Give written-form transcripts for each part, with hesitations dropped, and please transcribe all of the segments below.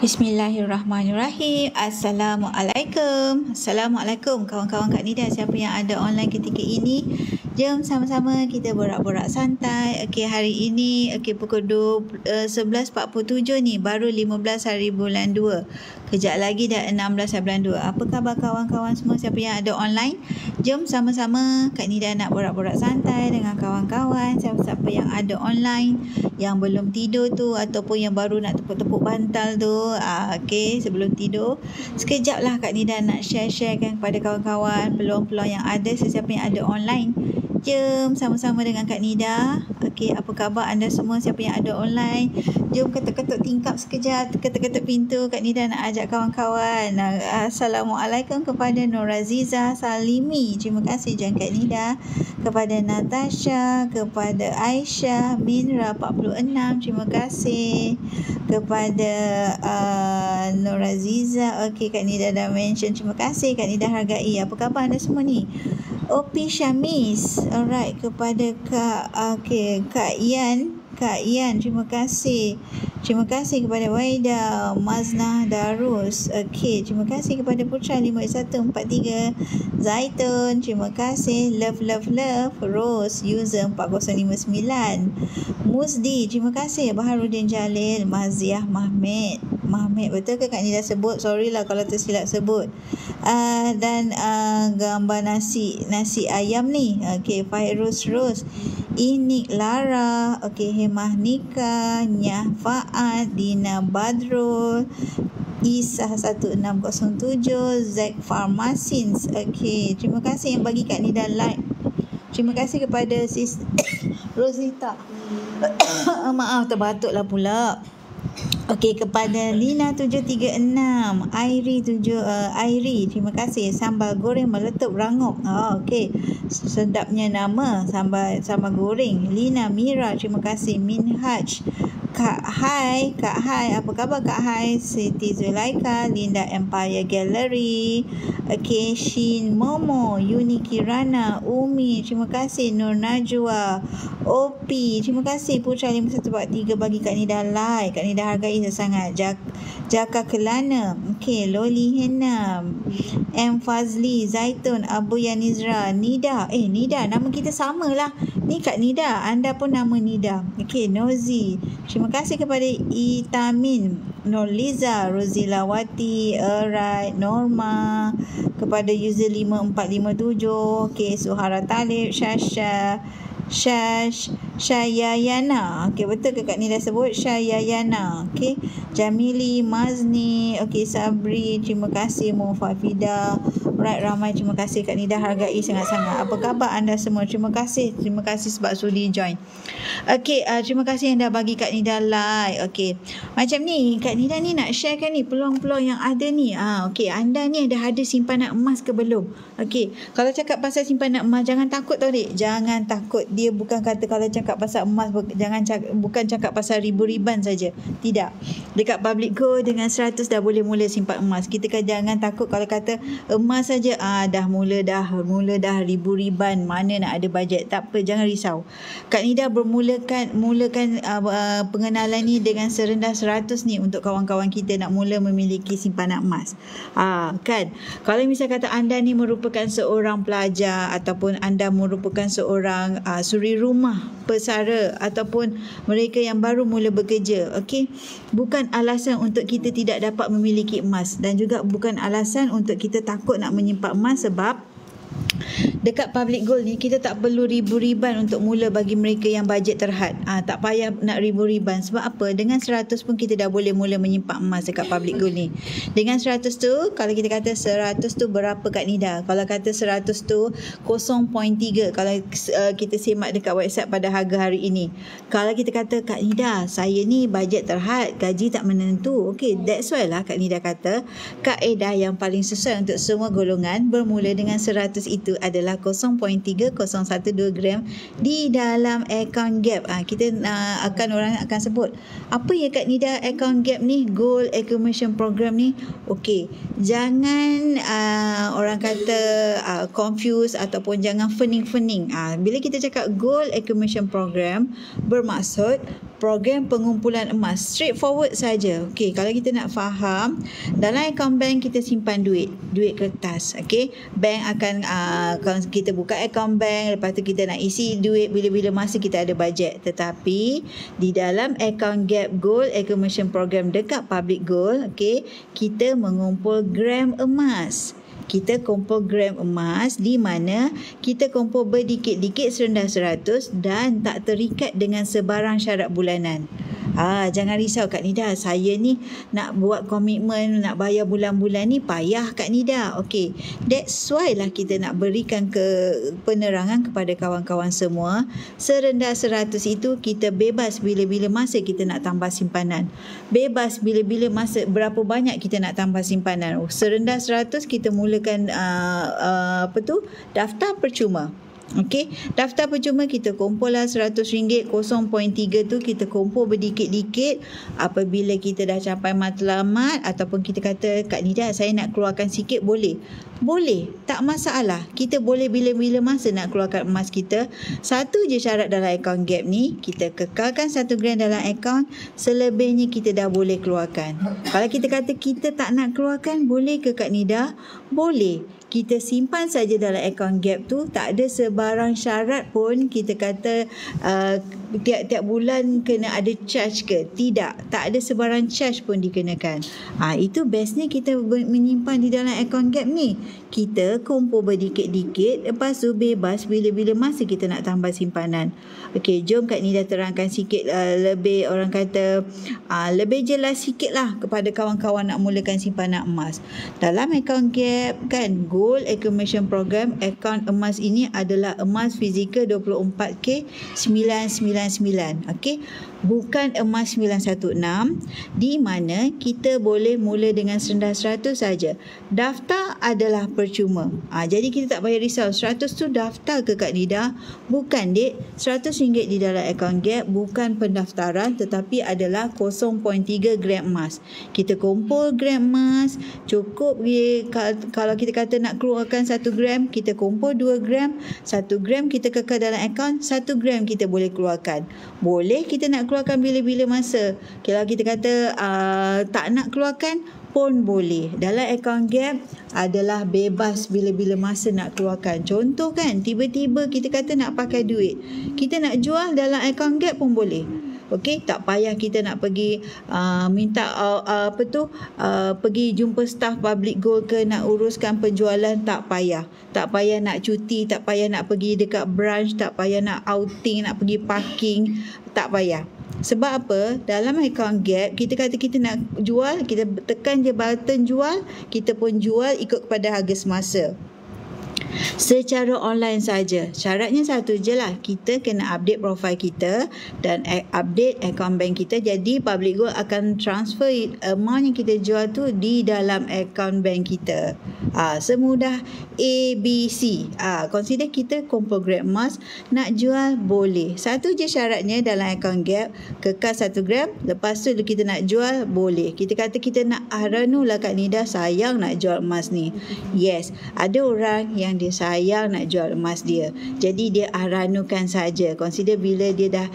Bismillahirrahmanirrahim. Assalamualaikum. Assalamualaikum kawan-kawan Kak Nida. Siapa yang ada online ketika ini? Jom sama-sama kita borak-borak santai. Okey, hari ini pukul 11.47 ni, baru 15 hari bulan 2. Kejap lagi dah 16 hari bulan 2. Apa khabar kawan-kawan semua? Siapa yang ada online? Jom sama-sama Kak Nida nak borak-borak santai dengan kawan-kawan. Siapa-siapa yang ada online, yang belum tidur tu ataupun yang baru nak tepuk-tepuk bantal tu, okey, sebelum tidur sekejap lah Kak Nida nak share-sharekan kepada kawan-kawan peluang-peluang yang ada. Sesiapa yang ada online, jom sama-sama dengan Kak Nida. Okey, apa khabar anda semua? Siapa yang ada online, jom ketuk-ketuk tingkap sekejap, ketuk-ketuk pintu. Kak Nida nak ajak kawan-kawan. Assalamualaikum kepada Nur Aziza Salimi, terima kasih Jan Kak Nida. Kepada Natasha, kepada Aisyah Minra 46, terima kasih. Kepada Nur Aziza, okey, Kak Nida dah mention, terima kasih Kak Nida hargai. Apa khabar anda semua ni? Opi Syamis, alright. Kepada Kak Ian, terima kasih. Terima kasih kepada Waida Maznah Darus. Okey, terima kasih kepada Putra 5143 Zaitun, terima kasih. Love Rose user 4059 Musdi, terima kasih. Baharudin Jalil, Maziah Mahmud, betul ke Kak Nida sebut? Sorry lah kalau tersilap sebut. Dan gambar nasi ayam ni. Okey, Fairuz Rose, Inik Lara, okey, Hemah Nika, Nyah Faad, Dina Badrul, Isah 1607, Zack Pharmacins. Okey, terima kasih yang bagi Kak Nida like. Terima kasih kepada Sis Rosita. Maaf, terbatuk lah pula. Okey, kepada Lina 736, Airi, terima kasih. Sambal goreng meletup rangup. Okey, sedapnya nama sambal goreng. Lina Mira, terima kasih. Minhaj, Kak Hai, apa khabar Kak Hai? Siti Zulaika, Linda Empire Gallery. Okey, Shin Momo, Yuni Kirana, Umi, terima kasih. Nur Najwa, Opi, terima kasih. Putra 5143 bagi Kak Nida like. Kak Nida hargai sangat. Jaka Kelana, okey, Loli Hena, M Fazli, Zaitun, Abu Yanizra, Nida. Nida, nama kita sama lah. Ni Kak Nida, anda pun nama Nida. Okey, Nozi, terima kasih kepada Itamin, Nurliza, Rozilawati, alright, Norma, kepada user 5457, okey, Suhara Talib, Syayayana. Okey, betul ke Kak Nida sebut Syayayana? Okey, Jamili, Mazni, okey, Sabri, terima kasih. Mufafida, right, ramai terima kasih. Kak Nida hargai sangat-sangat. Apa khabar anda semua? Terima kasih sebab sudi join. Okey, terima kasih yang dah bagi Kak Nida like. Okey, macam ni Kak Nida ni nak sharekan ni peluang-peluang yang ada ni. Okey, anda ni ada simpanan emas ke belum? Okey, kalau cakap pasal simpanan emas, jangan takut tau dek. Jangan takut. Dia bukan kata kalau cakap pasal emas, bukan cakap pasal ribu-riban saja. Tidak. Dekat public gold dengan 100 dah boleh mula simpan emas. Kita kan jangan takut kalau kata emas saja dah mula dah ribu-riban, mana nak ada bajet. Tak apa, jangan risau. Kak Nida mulakan pengenalan ni dengan serendah 100 ni untuk kawan-kawan kita nak mula memiliki simpanan emas. Kan, kalau misal kata anda ni merupakan seorang pelajar ataupun anda merupakan seorang suri rumah, pesara ataupun mereka yang baru mula bekerja, okey, bukan alasan untuk kita tidak dapat memiliki emas, dan juga bukan alasan untuk kita takut nak menyimpan emas, sebab dekat public gold ni kita tak perlu ribu-riban untuk mula bagi mereka yang bajet terhad. Tak payah nak ribu-riban. Sebab apa? Dengan 100 pun kita dah boleh mula menyimpan emas dekat public gold ni. Dengan 100 tu, kalau kita kata 100 tu berapa Kak Nida? Kalau kata 100 tu 0.3, kalau kita semak dekat website pada harga hari ini. Kalau kita kata Kak Nida, saya ni bajet terhad, gaji tak menentu. Okey, that's why lah Kak Nida kata kaedah yang paling sesuai untuk semua golongan bermula dengan 100 itu adalah adalah 0.3012 gram di dalam account gap. Kita orang akan sebut apa ya Kak Nida account gap ni, gold accumulation program ni. Okey, jangan orang kata confuse ataupun jangan fening-fening. Bila kita cakap gold accumulation program, bermaksud program pengumpulan emas. Straightforward saja. Okey, kalau kita nak faham, dalam akaun bank kita simpan duit kertas. Okey, bank akan kalau kita buka akaun bank, lepas tu kita nak isi duit bila-bila masa kita ada bajet. Tetapi di dalam akaun gap gold accumulation program dekat public gold, okey, kita mengumpul gram emas. Kita kumpul gram emas di mana kita kumpul berdikit-dikit serendah 100 dan tak terikat dengan sebarang syarat bulanan. Jangan risau Kak Nida, saya ni nak buat komitmen, nak bayar bulan-bulan ni payah Kak Nida. Okey, that's why lah kita nak berikan penerangan kepada kawan-kawan semua. Serendah 100 itu kita bebas bila-bila masa kita nak tambah simpanan. Bebas bila-bila masa berapa banyak kita nak tambah simpanan. Serendah 100 kita mulakan daftar percuma. Okey, daftar percuma kita kumpul lah RM100, 0.3 tu kita kumpul berdikit-dikit. Apabila kita dah capai matlamat ataupun kita kata Kak Nida saya nak keluarkan sikit, boleh, tak masalah. Kita boleh bila-bila masa nak keluarkan emas kita. Satu je syarat dalam akaun gap ni, kita kekalkan 1 gram dalam akaun, selebihnya kita dah boleh keluarkan. Kalau kita kata kita tak nak keluarkan, boleh ke Kak Nida? Boleh. Kita simpan saja dalam akaun gap tu, tak ada sebarang syarat pun kita kata tiap-tiap bulan kena ada charge ke. Tak ada sebarang charge pun dikenakan. Itu bestnya kita menyimpan di dalam akaun gap ni. Kita kumpul berdikit-dikit, lepas tu bebas bila-bila masa kita nak tambah simpanan. Okey, jom Kak Nida terangkan sikit lebih orang kata lebih jelas sikit lah kepada kawan-kawan nak mulakan simpanan emas. Dalam akaun gap kan, gold accumulation program, akaun emas ini adalah emas fizikal 24K 999. Okey, bukan emas 916, di mana kita boleh mula dengan serendah 100 saja. Daftar adalah percuma. Jadi kita tak payah risau 100 tu daftar ke Kak Nida? Bukan dek, RM100 di dalam akaun gap bukan pendaftaran, tetapi adalah 0.3 gram emas. Kita kumpul gram emas, cukup kalau kita kata nak keluarkan 1 gram, kita kumpul 2 gram, 1 gram kita kekal dalam akaun, 1 gram kita boleh keluarkan. Boleh kita nak keluarkan bila-bila masa. Kalau kita kata tak nak keluarkan pun boleh. Dalam akaun gap adalah bebas bila-bila masa nak keluarkan. Contoh kan, tiba-tiba kita kata nak pakai duit, kita nak jual dalam akaun gap pun boleh. Okey, tak payah kita nak pergi minta pergi jumpa staf public gold ke nak uruskan penjualan. Tak payah nak cuti, tak payah nak pergi dekat branch, tak payah nak outing, nak pergi parking, tak payah. Sebab apa? Dalam akaun gap, kita kata kita nak jual, kita tekan je button jual, kita pun jual ikut kepada harga semasa. Secara online saja. Syaratnya satu je lah, kita kena update profil kita dan update akaun bank kita. Jadi public gold akan transfer amount yang kita jual tu di dalam akaun bank kita. Semudah ABC. Consider kita kumpul gram emas, nak jual boleh. Satu je syaratnya dalam akaun gap, kekal 1 gram, lepas tu kita nak jual boleh. Kita kata kita nak ranu lah Kak Nida, sayang nak jual emas ni. Yes, ada orang yang dia sayang nak jual emas dia, jadi dia ranukan saja. Consider bila dia dah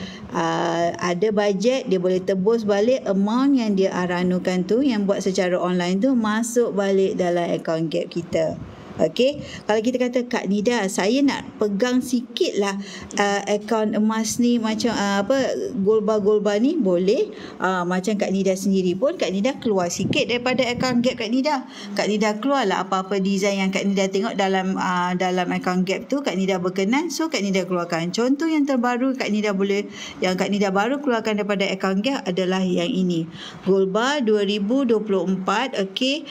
ada bajet, dia boleh tebus balik amount yang dia ranukan tu, yang buat secara online tu, masuk balik dalam akaun gap kita. Okey, kalau kita kata Kak Nida saya nak pegang sikit lah akaun emas ni, macam golba-golba ni boleh. Macam Kak Nida sendiri pun, Kak Nida keluar sikit daripada akaun gap Kak Nida. Kak Nida keluar lah apa-apa design yang Kak Nida tengok dalam akaun gap tu, Kak Nida berkenan, so Kak Nida keluarkan. Contoh yang terbaru yang Kak Nida baru keluarkan daripada akaun gap adalah yang ini, Golba 2024. Okey,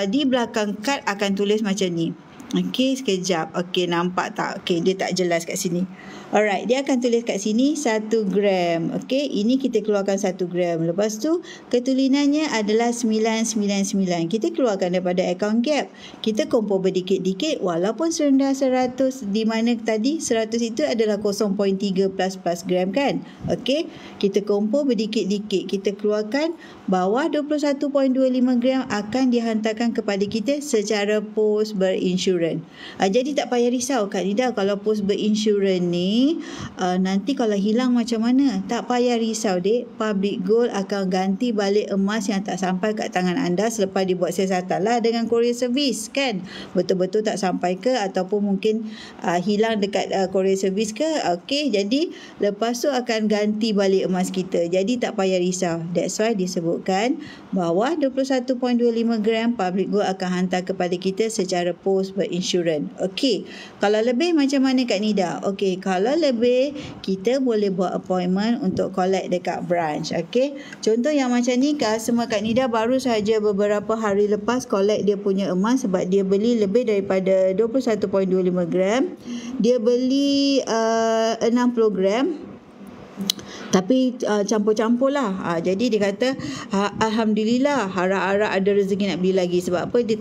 di belakang kad akan tulis macam ni, Okey, sekejap. Okey, nampak tak? Okey, dia tak jelas kat sini. Alright, dia akan tulis kat sini 1 gram. Okey, ini kita keluarkan 1 gram. Lepas tu, ketulinannya adalah 999. Kita keluarkan daripada account gap. Kita kompor berdikit-dikit walaupun serendah 100, di mana tadi 100 itu adalah 0.3 plus gram kan? Okey, kita kompor berdikit-dikit. Kita keluarkan bawah 21.25 gram akan dihantarkan kepada kita secara pos berinsurans. Jadi tak payah risau Kak Nida, kalau pos berinsurans ni nanti kalau hilang macam mana? Tak payah risau dek, Public Gold akan ganti balik emas yang tak sampai kat tangan anda selepas dibuat siasatan lah dengan courier service kan? Betul-betul tak sampai ke, ataupun mungkin hilang dekat courier service ke? Okey, jadi lepas tu akan ganti balik emas kita. Jadi tak payah risau. That's why disebutkan bawah 21.25 gram Public Gold akan hantar kepada kita secara pos berinsurans. Okey, kalau lebih macam mana Kak Nida? Okey, kalau lebih kita boleh buat appointment untuk collect dekat branch. Okey, contoh yang macam ni customer Kak Nida baru sahaja beberapa hari lepas collect dia punya emas sebab dia beli lebih daripada 21.25 gram. Dia beli 60 gram. Tapi campur-campur lah. Jadi dia kata Alhamdulillah, harap-harap ada rezeki nak beli lagi. Sebab apa? Dia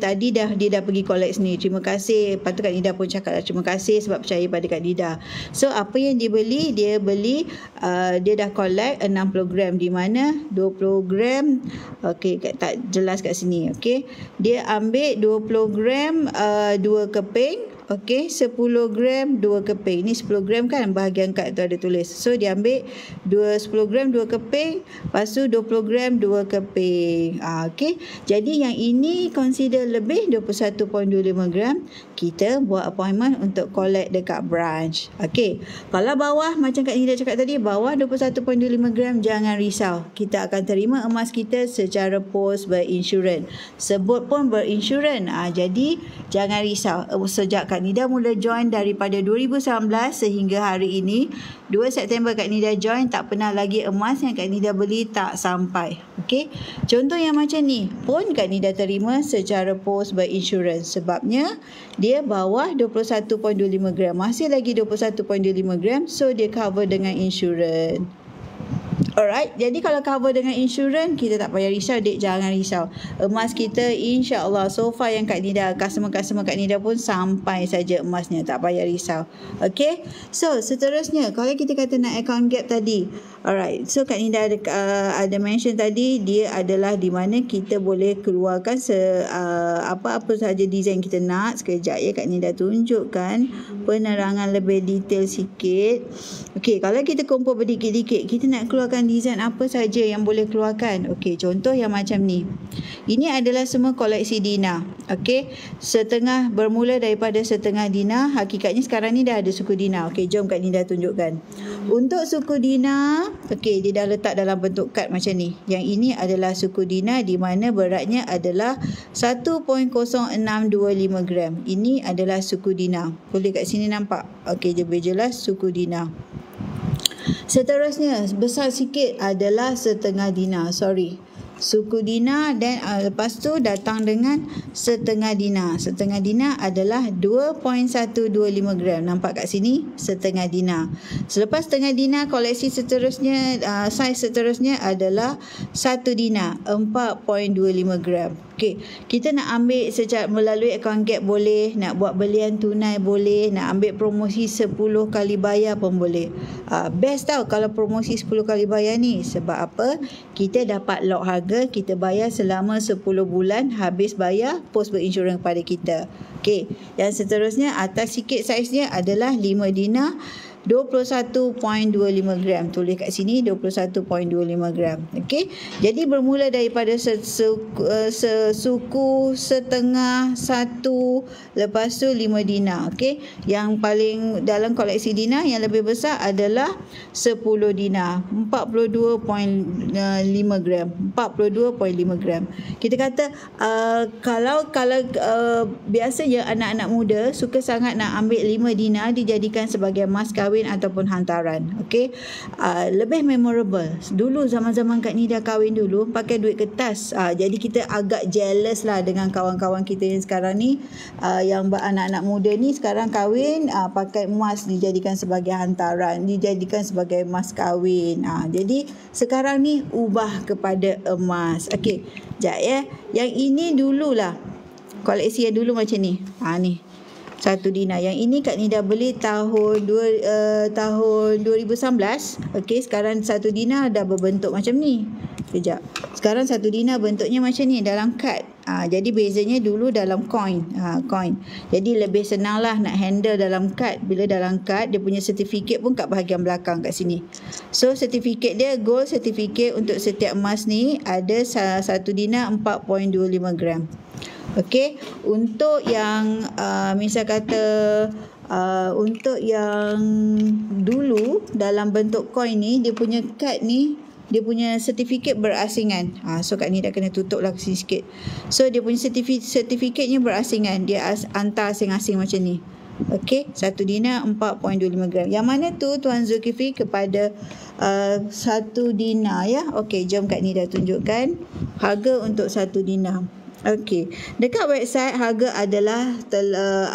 dah pergi collect sendiri. Terima kasih. Lepas tu Kak Nida pun cakap terima kasih sebab percaya pada Kak Nida. So apa yang dia beli? Dia dah collect 60 gram, di mana 20 gram okey, tak jelas kat sini. Okey, dia ambil 20 gram 2 keping. Okey, 10 gram 2 keping. Ni 10 gram kan, bahagian kad tu ada tulis. So dia ambil 10 gram 2 keping, lepas tu 20 gram 2 keping. Okey, jadi yang ini consider lebih 21.25 gram. Kita buat appointment untuk collect dekat branch. Okey, kalau bawah macam Kak Nida cakap tadi, bawah 21.25 gram jangan risau. Kita akan terima emas kita secara pos berinsurans. Sebut pun berinsurans. Jadi jangan risau. Sejak Kak Nida mula join daripada 2019 sehingga hari ini 2 September Kak Nida join, tak pernah lagi emas yang Kak Nida beli tak sampai. Okey, contoh yang macam ni pun Kak Nida terima secara pos berinsurans. Sebabnya dia bawah 21.25 gram, masih lagi 21.25 gram, so dia cover dengan insurans. Alright, jadi kalau cover dengan insurans, kita tak payah risau dek, jangan risau. Emas kita insya-Allah so far yang Kak Nida, customer Kak Nida pun sampai saja emasnya, tak payah risau. Okay, so seterusnya kalau kita kata nak account gap tadi. Alright, so Kak Nida ada mention tadi, dia adalah di mana kita boleh keluarkan apa-apa sahaja design kita nak. Sekejap ya, Kak Nida tunjukkan penerangan lebih detail sikit. Okay, kalau kita kumpul berdikit-dikit, kita nak keluarkan design apa saja yang boleh keluarkan. Okey, contoh yang macam ni. Ini adalah semua koleksi Dina. Okey, setengah bermula daripada setengah Dina. Hakikatnya sekarang ni dah ada suku Dina. Okey, jom Kak Nida tunjukkan. Untuk suku Dina, okey, dia dah letak dalam bentuk kad macam ni. Yang ini adalah suku Dina di mana beratnya adalah 1.0625 gram. Ini adalah suku Dina. Boleh kat sini nampak? Okey, lebih jelas suku Dina. Seterusnya besar sikit adalah setengah Dina. Suku Dina, dan lepas tu datang dengan setengah Dina. Setengah Dina adalah 2.125 gram. Nampak kat sini setengah Dina. Selepas setengah Dina, koleksi seterusnya, saiz seterusnya adalah 1 Dina, 4.25 gram. Okey, kita nak ambil secara melalui account gap boleh, nak buat belian tunai boleh, nak ambil promosi 10 kali bayar pun boleh. Best tau kalau promosi 10 kali bayar ni. Sebab apa? Kita dapat lock harga, kita bayar selama 10 bulan, habis bayar pos berinsurans kepada kita. Okey, yang seterusnya atas sikit saiznya adalah 5 Dina, 21.25 gram. Tulis kat sini 21.25 gram. Okey, jadi bermula daripada suku setengah 1, lepas tu 5 Dina. Okey, yang paling dalam koleksi Dina yang lebih besar adalah 10 Dina, 42.5 gram. 42.5 gram. Kita kata kalau biasanya anak-anak muda suka sangat nak ambil 5 Dina dijadikan sebagai mas kahwin kahwin ataupun hantaran. Okey. Lebih memorable. Dulu zaman-zaman Kak Nida kahwin dulu pakai duit kertas. Jadi kita agak jealous lah dengan kawan-kawan kita yang sekarang ni, yang anak-anak muda ni sekarang kahwin pakai emas, dijadikan sebagai hantaran, dijadikan sebagai emas kahwin. Jadi sekarang ni ubah kepada emas. Okey. Sekejap ya. Yang ini dululah. Koleksi yang dulu macam ni. Ni. 1 dinar. Yang ini Kak Nida beli tahun 2019. Okey, sekarang 1 dinar dah berbentuk macam ni. Sekejap. Sekarang 1 dinar bentuknya macam ni dalam kad. Jadi bezanya dulu dalam coin. Coin. Jadi lebih senang lah nak handle dalam kad. Bila dalam kad, dia punya sertifikat pun kat bahagian belakang kat sini. So sertifikat dia, gold sertifikat untuk setiap emas ni ada 1 dinar 4.25 gram. Okey, untuk yang misal kata untuk yang dulu dalam bentuk coin ni, dia punya kad ni, dia punya sertifikat berasingan. So Kak Nida kena tutup lah sini sikit. So dia punya sertifikatnya berasingan. Dia hantar asing-asing macam ni. Okey, 1 dinar 4.25 gram. Yang mana tu Tuan Zulkifli kepada 1 dinar ya. Okey, jom Kak Nida tunjukkan harga untuk 1 dinar. Okey, dekat website harga adalah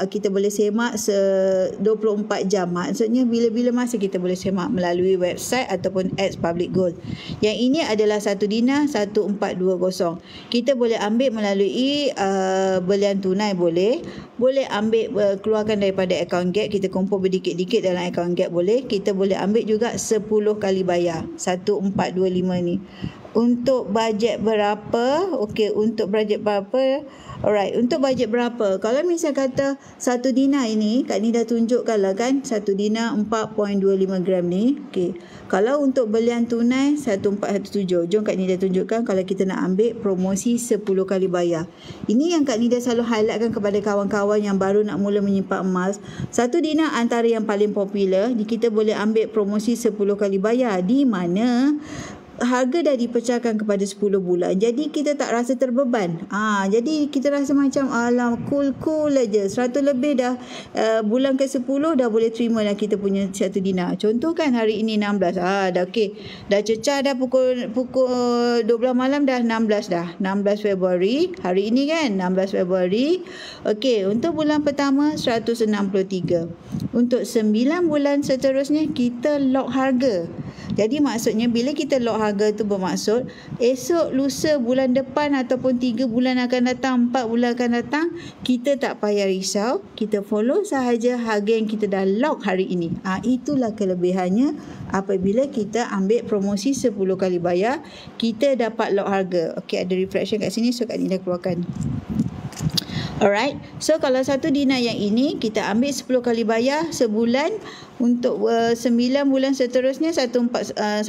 kita boleh semak 24 jam. Maksudnya bila-bila masa kita boleh semak melalui website ataupun apps Public Gold. Yang ini adalah 1 dinar 1420. Kita boleh ambil melalui belian tunai boleh ambil keluarkan daripada akaun Gap, kita kumpul berdikit-dikit dalam akaun Gap boleh. Kita boleh ambil juga 10 kali bayar 1425 ni. Untuk bajet berapa? Okey, untuk bajet berapa? Alright, untuk bajet berapa? Kalau misal kata 1 dinar ini, Kak Nida tunjukkan lah kan, 1 dinar 4.25 gram ni. Okey. Kalau untuk belian tunai 1417. Jom Kak Nida tunjukkan kalau kita nak ambil promosi 10 kali bayar. Ini yang Kak Nida selalu highlightkan kepada kawan-kawan yang baru nak mula menyimpan emas. 1 dinar antara yang paling popular. Kita boleh ambil promosi 10 kali bayar, di mana harga dah dipecahkan kepada 10 bulan. Jadi kita tak rasa terbeban. Jadi kita rasa macam cool aja. 100 lebih dah bulan ke-10 dah boleh terima dah kita punya 1 dinar. Contoh kan hari ini 16. Dah okey. Dah cecah dah pukul 12 malam dah 16 dah. 16 Februari. Hari ini kan 16 Februari. Okey, untuk bulan pertama 163. Untuk 9 bulan seterusnya kita lock harga. Jadi maksudnya bila kita lock harga tu bermaksud esok, lusa, bulan depan ataupun 3 bulan akan datang, 4 bulan akan datang, kita tak payah risau, kita follow sahaja harga yang kita dah lock hari ini. Itulah kelebihannya apabila kita ambil promosi 10 kali bayar, kita dapat lock harga. Okey, ada reflection kat sini, so Kak Nida keluarkan. Alright, so kalau 1 dinar yang ini kita ambil 10 kali bayar sebulan, untuk 9 bulan seterusnya 141.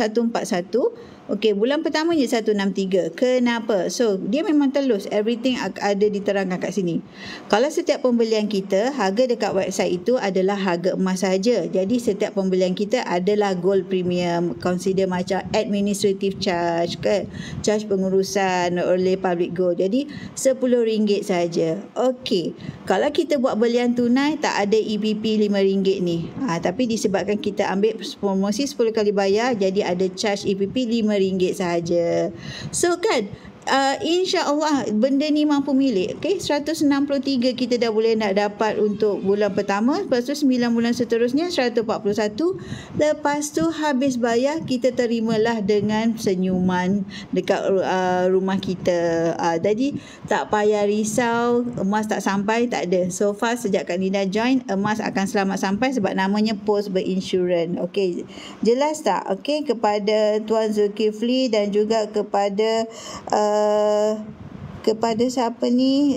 Okey, bulan pertamanya 163. Kenapa? So dia memang telus, everything ada diterangkan kat sini. Kalau setiap pembelian kita, harga dekat website itu adalah harga emas saja. Jadi setiap pembelian kita adalah gold premium, consider macam administrative charge ke, charge pengurusan oleh Public Gold. Jadi RM10 saja. Okey, kalau kita buat belian tunai tak ada EPP RM5 ni. Tapi disebabkan kita ambil promosi 10 kali bayar, jadi ada charge EPP RM5 sahaja. So kan, insya-Allah benda ni mampu milik. Okey, 163 kita dah boleh nak dapat untuk bulan pertama, lepas tu 9 bulan seterusnya 141. Lepas tu habis bayar kita terimalah dengan senyuman dekat rumah kita. Jadi tak payah risau emas tak sampai, tak ada. So far sejak Kak Nida join, emas akan selamat sampai sebab namanya pos berinsurans. Okey, jelas tak? Okey, kepada Tuan Zulkifli dan juga kepada siapa ni,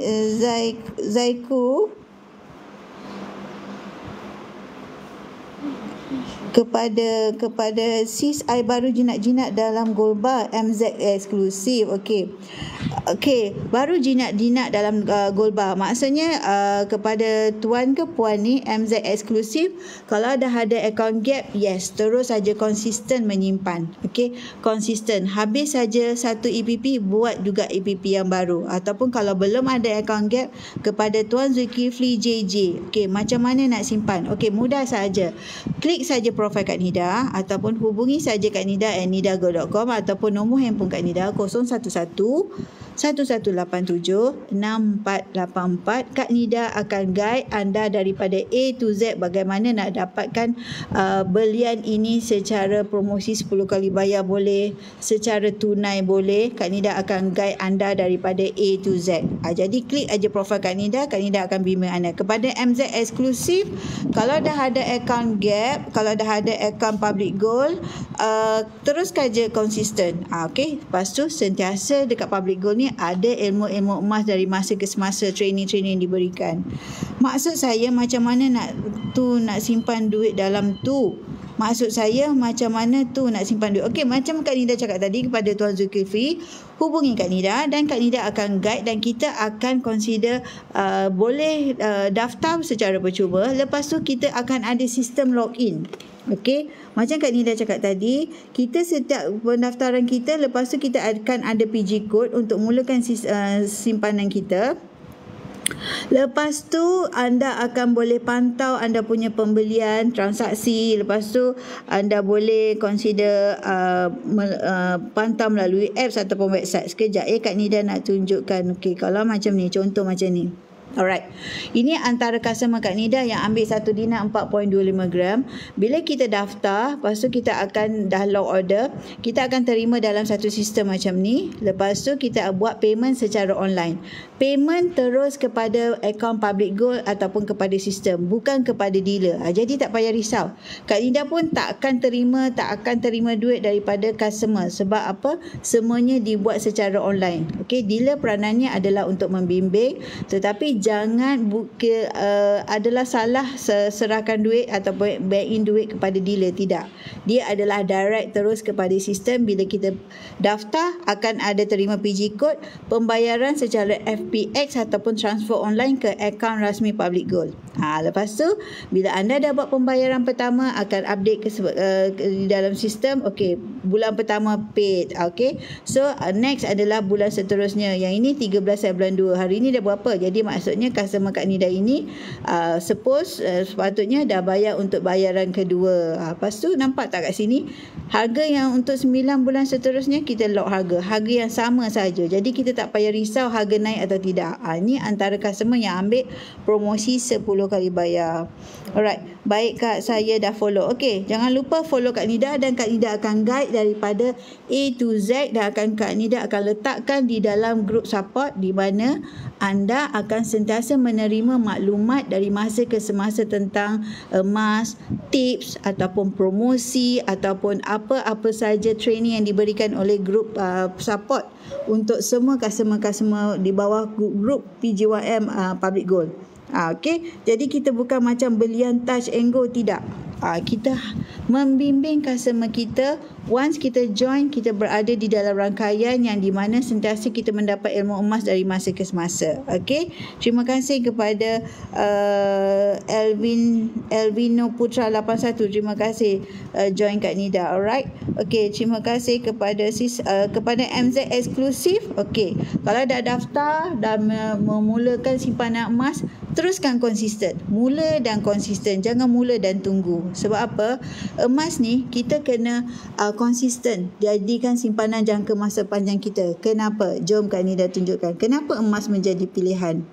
Zaiku. kepada sis I baru jinak-jinak dalam gold bar MZ eksklusif. Okey, baru jinak-jinak dalam gold bar. Maksudnya kepada tuan ke puan ni MZ eksklusif, kalau dah ada account gap, yes, terus saja konsisten menyimpan. Okey, konsisten. Habis saja satu EPP, buat juga EPP yang baru. Ataupun kalau belum ada account gap, kepada Tuan Zulkifli JJ. Okey, macam mana nak simpan? Okey, mudah saja. Klik saja profil Kak Nida ataupun hubungi saja Kak Nida at nidago.com ataupun nombor handphone Kak Nida 011-1187-6484. Kak Nida akan guide anda daripada A to Z bagaimana nak dapatkan belian ini secara promosi 10 kali bayar boleh, secara tunai boleh. Kak Nida akan guide anda daripada A to Z. Jadi klik aja profil Kak Nida akan bimbing anda. Kepada MZ eksklusif, kalau dah ada account gap, kalau dah ada account public gold, terus saja konsisten. Okey, lepas tu sentiasa dekat public gold ni ada ilmu-ilmu emas dari masa ke semasa, training-training diberikan. Maksud saya macam mana nak simpan duit dalam tu. Maksud saya macam mana tu nak simpan duit. Okey, macam Kak Nida cakap tadi kepada Tuan Zulkifli, hubungi Kak Nida dan Kak Nida akan guide dan kita akan consider boleh daftar secara percuma. Lepas tu kita akan ada sistem login. Okey, macam Kak Nida cakap tadi, kita setiap pendaftaran kita, lepas tu kita akan ada PG code untuk mulakan simpanan kita. Lepas tu anda akan boleh pantau anda punya pembelian, transaksi. Lepas tu anda boleh consider pantau melalui apps ataupun website. Sekejap Kak Nida nak tunjukkan. Okey, kalau macam ni, contoh macam ni. Alright, ini antara customer Kak Nida yang ambil satu dinar 4.25 gram. Bila kita daftar, lepas tu kita akan dah log order, kita akan terima dalam satu sistem macam ni. Lepas tu kita buat payment secara online. Payment terus kepada akaun public gold ataupun kepada sistem, bukan kepada dealer. Jadi tak payah risau. Kak Nida pun tak akan terima duit daripada customer. Sebab apa? Semuanya dibuat secara online. Okey, dealer peranannya adalah untuk membimbing, tetapi jangan adalah salah serahkan duit ataupun bank in duit kepada dealer. Tidak. Dia adalah direct terus kepada sistem. Bila kita daftar, akan ada terima PG code, pembayaran secara FPX ataupun transfer online ke akaun rasmi Public Gold. Lepas tu, bila anda dah buat pembayaran pertama, akan update ke dalam sistem. Okey, bulan pertama paid. Okey, so next adalah bulan seterusnya. Yang ini 13 bulan 2. Hari ini dah berapa? Jadi maksudnya customer Kak Nida ini sepatutnya dah bayar untuk bayaran kedua. Lepas tu nampak tak kat sini, harga yang untuk 9 bulan seterusnya kita lock harga yang sama saja. Jadi kita tak payah risau harga naik atau tidak. Ini antara customer yang ambil promosi 10 kali bayar. Alright, baik Kak, saya dah follow. Okey, jangan lupa follow Kak Nida dan Kak Nida akan guide daripada A to Z dan Kak Nida akan letakkan di dalam group support di mana anda akan sentiasa menerima maklumat dari masa ke semasa tentang emas, tips ataupun promosi ataupun apa-apa saja training yang diberikan oleh grup support untuk semua customer-customer di bawah grup PGYM Public Gold. Okey, jadi kita bukan macam belian touch and go, tidak. Kita membimbing customer kita. Once kita join, kita berada di dalam rangkaian yang di mana sentiasa kita mendapat ilmu emas dari masa ke semasa. Okey, terima kasih kepada Elvino Putra 81. Terima kasih join Kak Nida. Alright. Okey, terima kasih kepada kepada MZ eksklusif. Okey, kalau dah daftar dan memulakan simpanan emas, teruskan konsisten. Mula dan konsisten. Jangan mula dan tunggu. Sebab apa? Emas ni kita kena konsisten. Jadikan simpanan jangka masa panjang kita. Kenapa? Jom Kak Nida tunjukkan. Kenapa emas menjadi pilihan?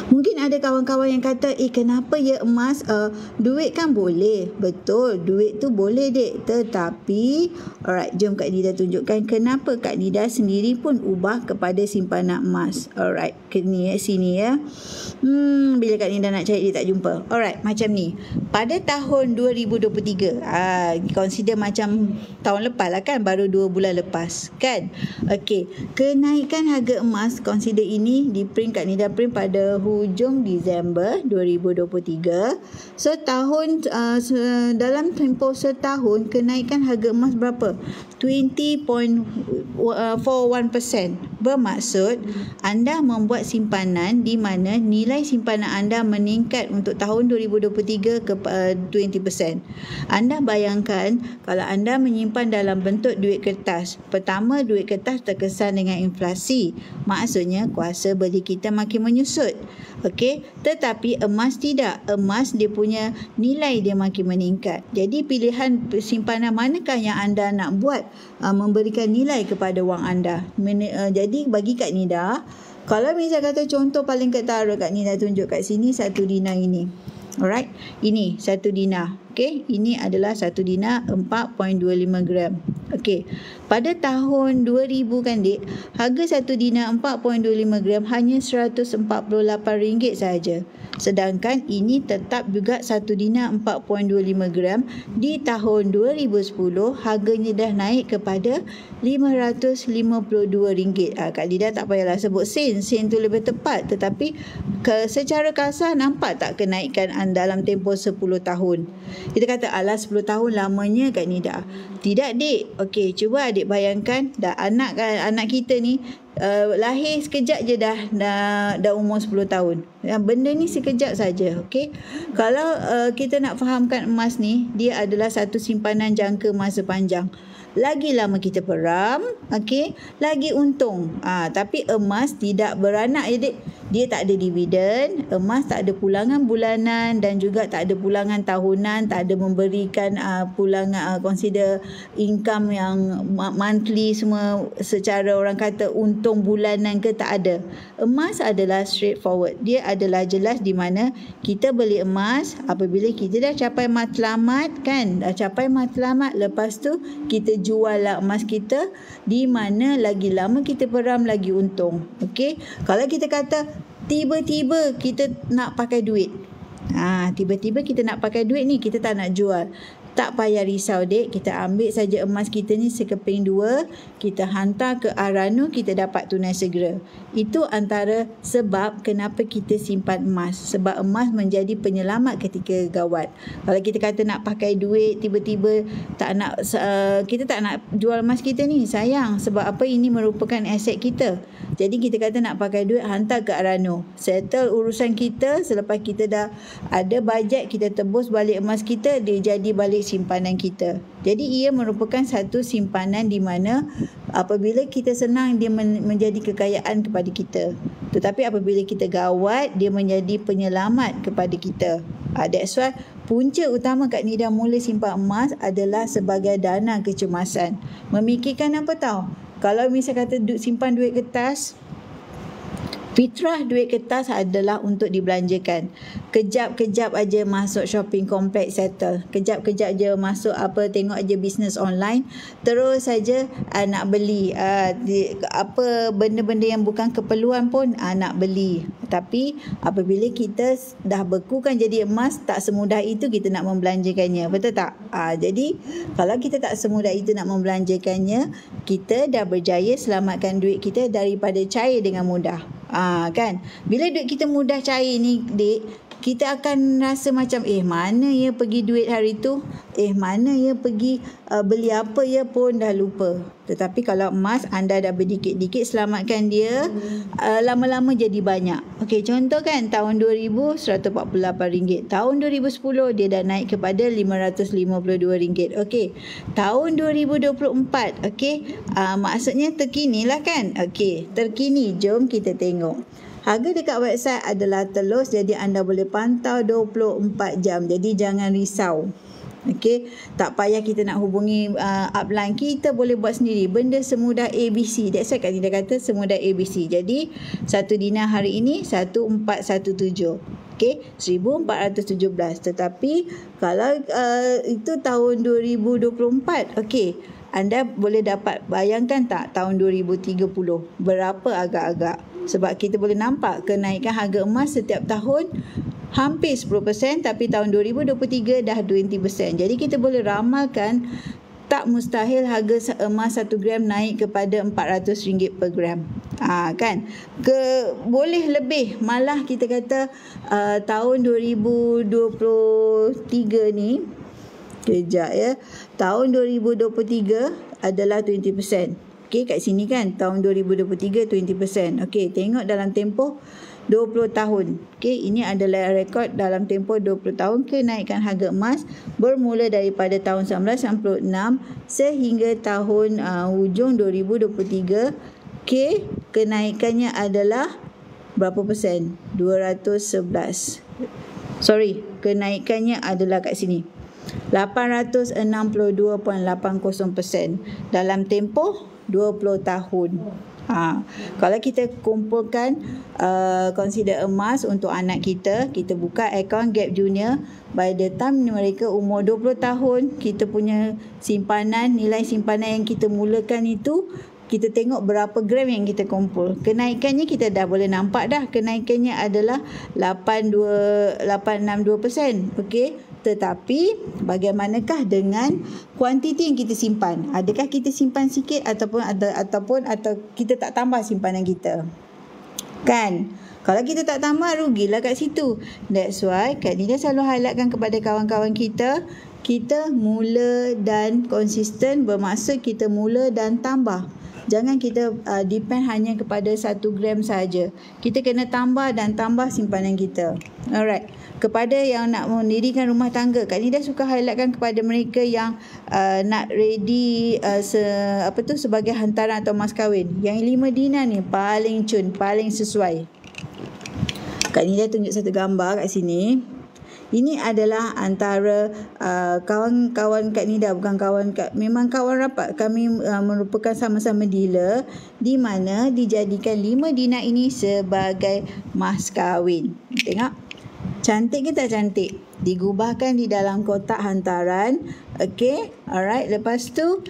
Mungkin ada kawan-kawan yang kata, kenapa ya emas? Duit kan boleh. Betul, duit tu boleh dek. Tetapi, alright, jom Kak Nida tunjukkan kenapa Kak Nida sendiri pun ubah kepada simpanan emas. Alright, sini ya. Bila Kak Nida nak cari, dia tak jumpa. Alright, macam ni. Pada tahun 2023, consider macam tahun lepas lah kan, baru 2 bulan lepas kan. Okey, kenaikan harga emas, consider ini di print, Kak Nida print pada hujung Disember 2023. So dalam tempoh setahun kenaikan harga emas berapa? 20.41%. Bermaksud anda membuat simpanan di mana nilai simpanan anda meningkat untuk tahun 2023 ke 20%. Anda bayangkan kalau anda menyimpan dalam bentuk duit kertas. Pertama, duit kertas terkesan dengan inflasi. Maksudnya kuasa beli kita makin menyusut. Okey, tetapi emas tidak. Emas dia punya nilai dia makin meningkat. Jadi pilihan simpanan manakah yang anda nak buat memberikan nilai kepada wang anda. Jadi bagi Kak Nida, kalau misal kata contoh paling ketara Kak Nida tunjuk kat sini 1 dinar ini. Alright, ini 1 dinar. Okey, ini adalah 1 dinar 4.25 gram. Okey, pada tahun 2000 kan Dik, harga 1 dinar 4.25 gram hanya RM148 sahaja. Sedangkan ini tetap juga 1 dinar 4.25 gram di tahun 2010 harganya dah naik kepada RM552. Kak Dida tak payahlah sebut sen tu lebih tepat, tetapi secara kasar nampak tak kenaikan dalam tempoh 10 tahun. Kita kata alah 10 tahun lamanya Kak Nida. Tidak Dik. Okey, cuba adik bayangkan dah anak kita ni lahir sekejap je dah umur 10 tahun. Benda ni sekejap saja. Okey. Kalau kita nak fahamkan emas ni, dia adalah satu simpanan jangka masa panjang. Lagi lama kita peram, okey, lagi untung. Tapi emas tidak beranak ya Dik. Dia tak ada dividen, emas tak ada pulangan bulanan dan juga tak ada pulangan tahunan, tak ada memberikan pulangan consider income yang monthly semua secara orang kata untung bulanan ke, tak ada. Emas adalah straightforward. Dia adalah jelas di mana kita beli emas apabila kita dah capai matlamat kan, dah capai matlamat, lepas tu kita jual lah emas kita, di mana lagi lama kita peram lagi untung. Okey, kalau kita kata tiba-tiba kita nak pakai duit. Tiba-tiba kita nak pakai duit ni, kita tak nak jual. Tak payah risau Dek, kita ambil saja emas kita ni sekeping 2, kita hantar ke Arano, kita dapat tunai segera. Itu antara sebab kenapa kita simpan emas. Sebab emas menjadi penyelamat ketika gawat. Kalau kita kata nak pakai duit, tiba-tiba kita tak nak jual emas kita ni, sayang. Sebab apa? Ini merupakan aset kita. Jadi kita kata nak pakai duit, hantar ke Arano. Settle urusan kita, selepas kita dah ada bajet, kita tebus balik emas kita, dia jadi balik simpanan kita. Jadi ia merupakan satu simpanan di mana apabila kita senang dia menjadi kekayaan kepada kita. Tetapi apabila kita gawat, dia menjadi penyelamat kepada kita. That's why punca utama Kak Nida mula simpan emas adalah sebagai dana kecemasan. Memikirkan apa tahu? Kalau misal kata simpan duit kertas, fitrah duit kertas adalah untuk dibelanjakan. Kejap-kejap aja masuk shopping complex settle. Kejap-kejap je masuk tengok aja bisnes online. Terus saja nak beli benda-benda yang bukan keperluan pun nak beli. Tapi apabila kita dah bekukan jadi emas, tak semudah itu kita nak membelanjakannya. Betul tak? Jadi kalau kita tak semudah itu nak membelanjakannya, kita dah berjaya selamatkan duit kita daripada cair dengan mudah. Kan? Bila duit kita mudah cair ni Dik, kita akan rasa macam mana ya pergi duit hari tu, mana ya pergi beli apa ya pun dah lupa. Tetapi kalau emas anda dah berdikit-dikit selamatkan dia, lama-lama jadi banyak. Okey, contoh kan tahun 2000 RM148, tahun 2010 dia dah naik kepada RM552. Okey, tahun 2024, okey, maksudnya terkini lah kan. Okey, terkini, jom kita tengok. Harga dekat website adalah telus, jadi anda boleh pantau 24 jam. Jadi jangan risau. Okey, tak payah kita nak hubungi upline, kita boleh buat sendiri. Benda semudah ABC. That's why Kak Nida kata semudah ABC. Jadi 1 dinar hari ini 1417. Okey, 1417. Tetapi kalau itu tahun 2024, okey, anda boleh dapat, bayangkan tak tahun 2030 berapa agak-agak. Sebab kita boleh nampak kenaikan harga emas setiap tahun hampir 10%, tapi tahun 2023 dah 20%. Jadi kita boleh ramalkan tak mustahil harga emas 1 gram naik kepada RM400 per gram. Kan boleh lebih, malah kita kata tahun 2023 ni, kejap ya, tahun 2023 adalah 20%. Okey, kat sini kan tahun 2023 20%. Okey, tengok dalam tempoh 20 tahun. Okey, ini adalah rekod dalam tempoh 20 tahun kenaikan harga emas bermula daripada tahun 1996 sehingga tahun hujung 2023. Okey, kenaikannya adalah berapa persen? 211. Kenaikannya adalah kat sini 862.80% dalam tempoh 20 tahun. Kalau kita kumpulkan consider emas untuk anak kita, kita buka akaun Gap Junior, by the time mereka umur 20 tahun, kita punya simpanan, nilai simpanan yang kita mulakan itu, kita tengok berapa gram yang kita kumpul. Kenaikannya kita dah boleh nampak dah. Kenaikannya adalah 862%. Okey. Tetapi bagaimanakah dengan kuantiti yang kita simpan? Adakah kita simpan sikit ataupun kita tak tambah simpanan kita? Kan? Kalau kita tak tambah, rugilah kat situ. That's why Kak Nida selalu highlightkan kepada kawan-kawan kita, kita mula dan konsisten, bermaksud kita mula dan tambah. Jangan kita depend hanya kepada 1 gram saja. Kita kena tambah dan tambah simpanan kita. Alright. Kepada yang nak mendirikan rumah tangga, Kak Nida suka highlightkan kepada mereka yang nak ready sebagai hantaran atau mas kahwin. Yang 5 dinar ni paling cun, paling sesuai. Kak Nida tunjuk satu gambar kat sini. Ini adalah antara kawan-kawan Kak Nida, bukan kawan memang kawan rapat. Kami merupakan sama-sama dealer di mana dijadikan 5 dinar ini sebagai mas kahwin. Tengok. Cantik ke tak cantik? Digubahkan di dalam kotak hantaran. Okey. Alright. Lepas tu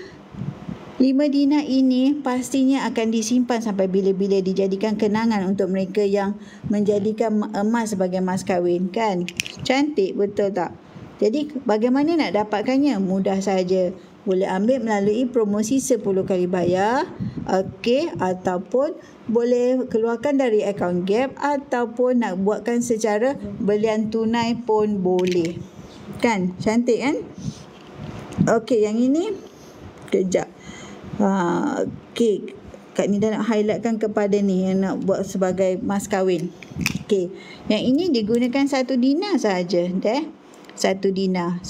5 dinar ini pastinya akan disimpan sampai bila-bila, dijadikan kenangan untuk mereka yang menjadikan emas sebagai mas kahwin, kan? Cantik, betul tak? Jadi bagaimana nak dapatkannya? Mudah saja. Boleh ambil melalui promosi 10 kali bayar, okey, ataupun boleh keluarkan dari akaun Gap, ataupun nak buatkan secara belian tunai pun boleh. Kan? Cantik kan? Okey, yang ini kejap. Okey, Kak Nida nak highlightkan kepada ni yang nak buat sebagai mas kahwin. Okey, yang ini digunakan 1 dinar saja, dah. 1 dinar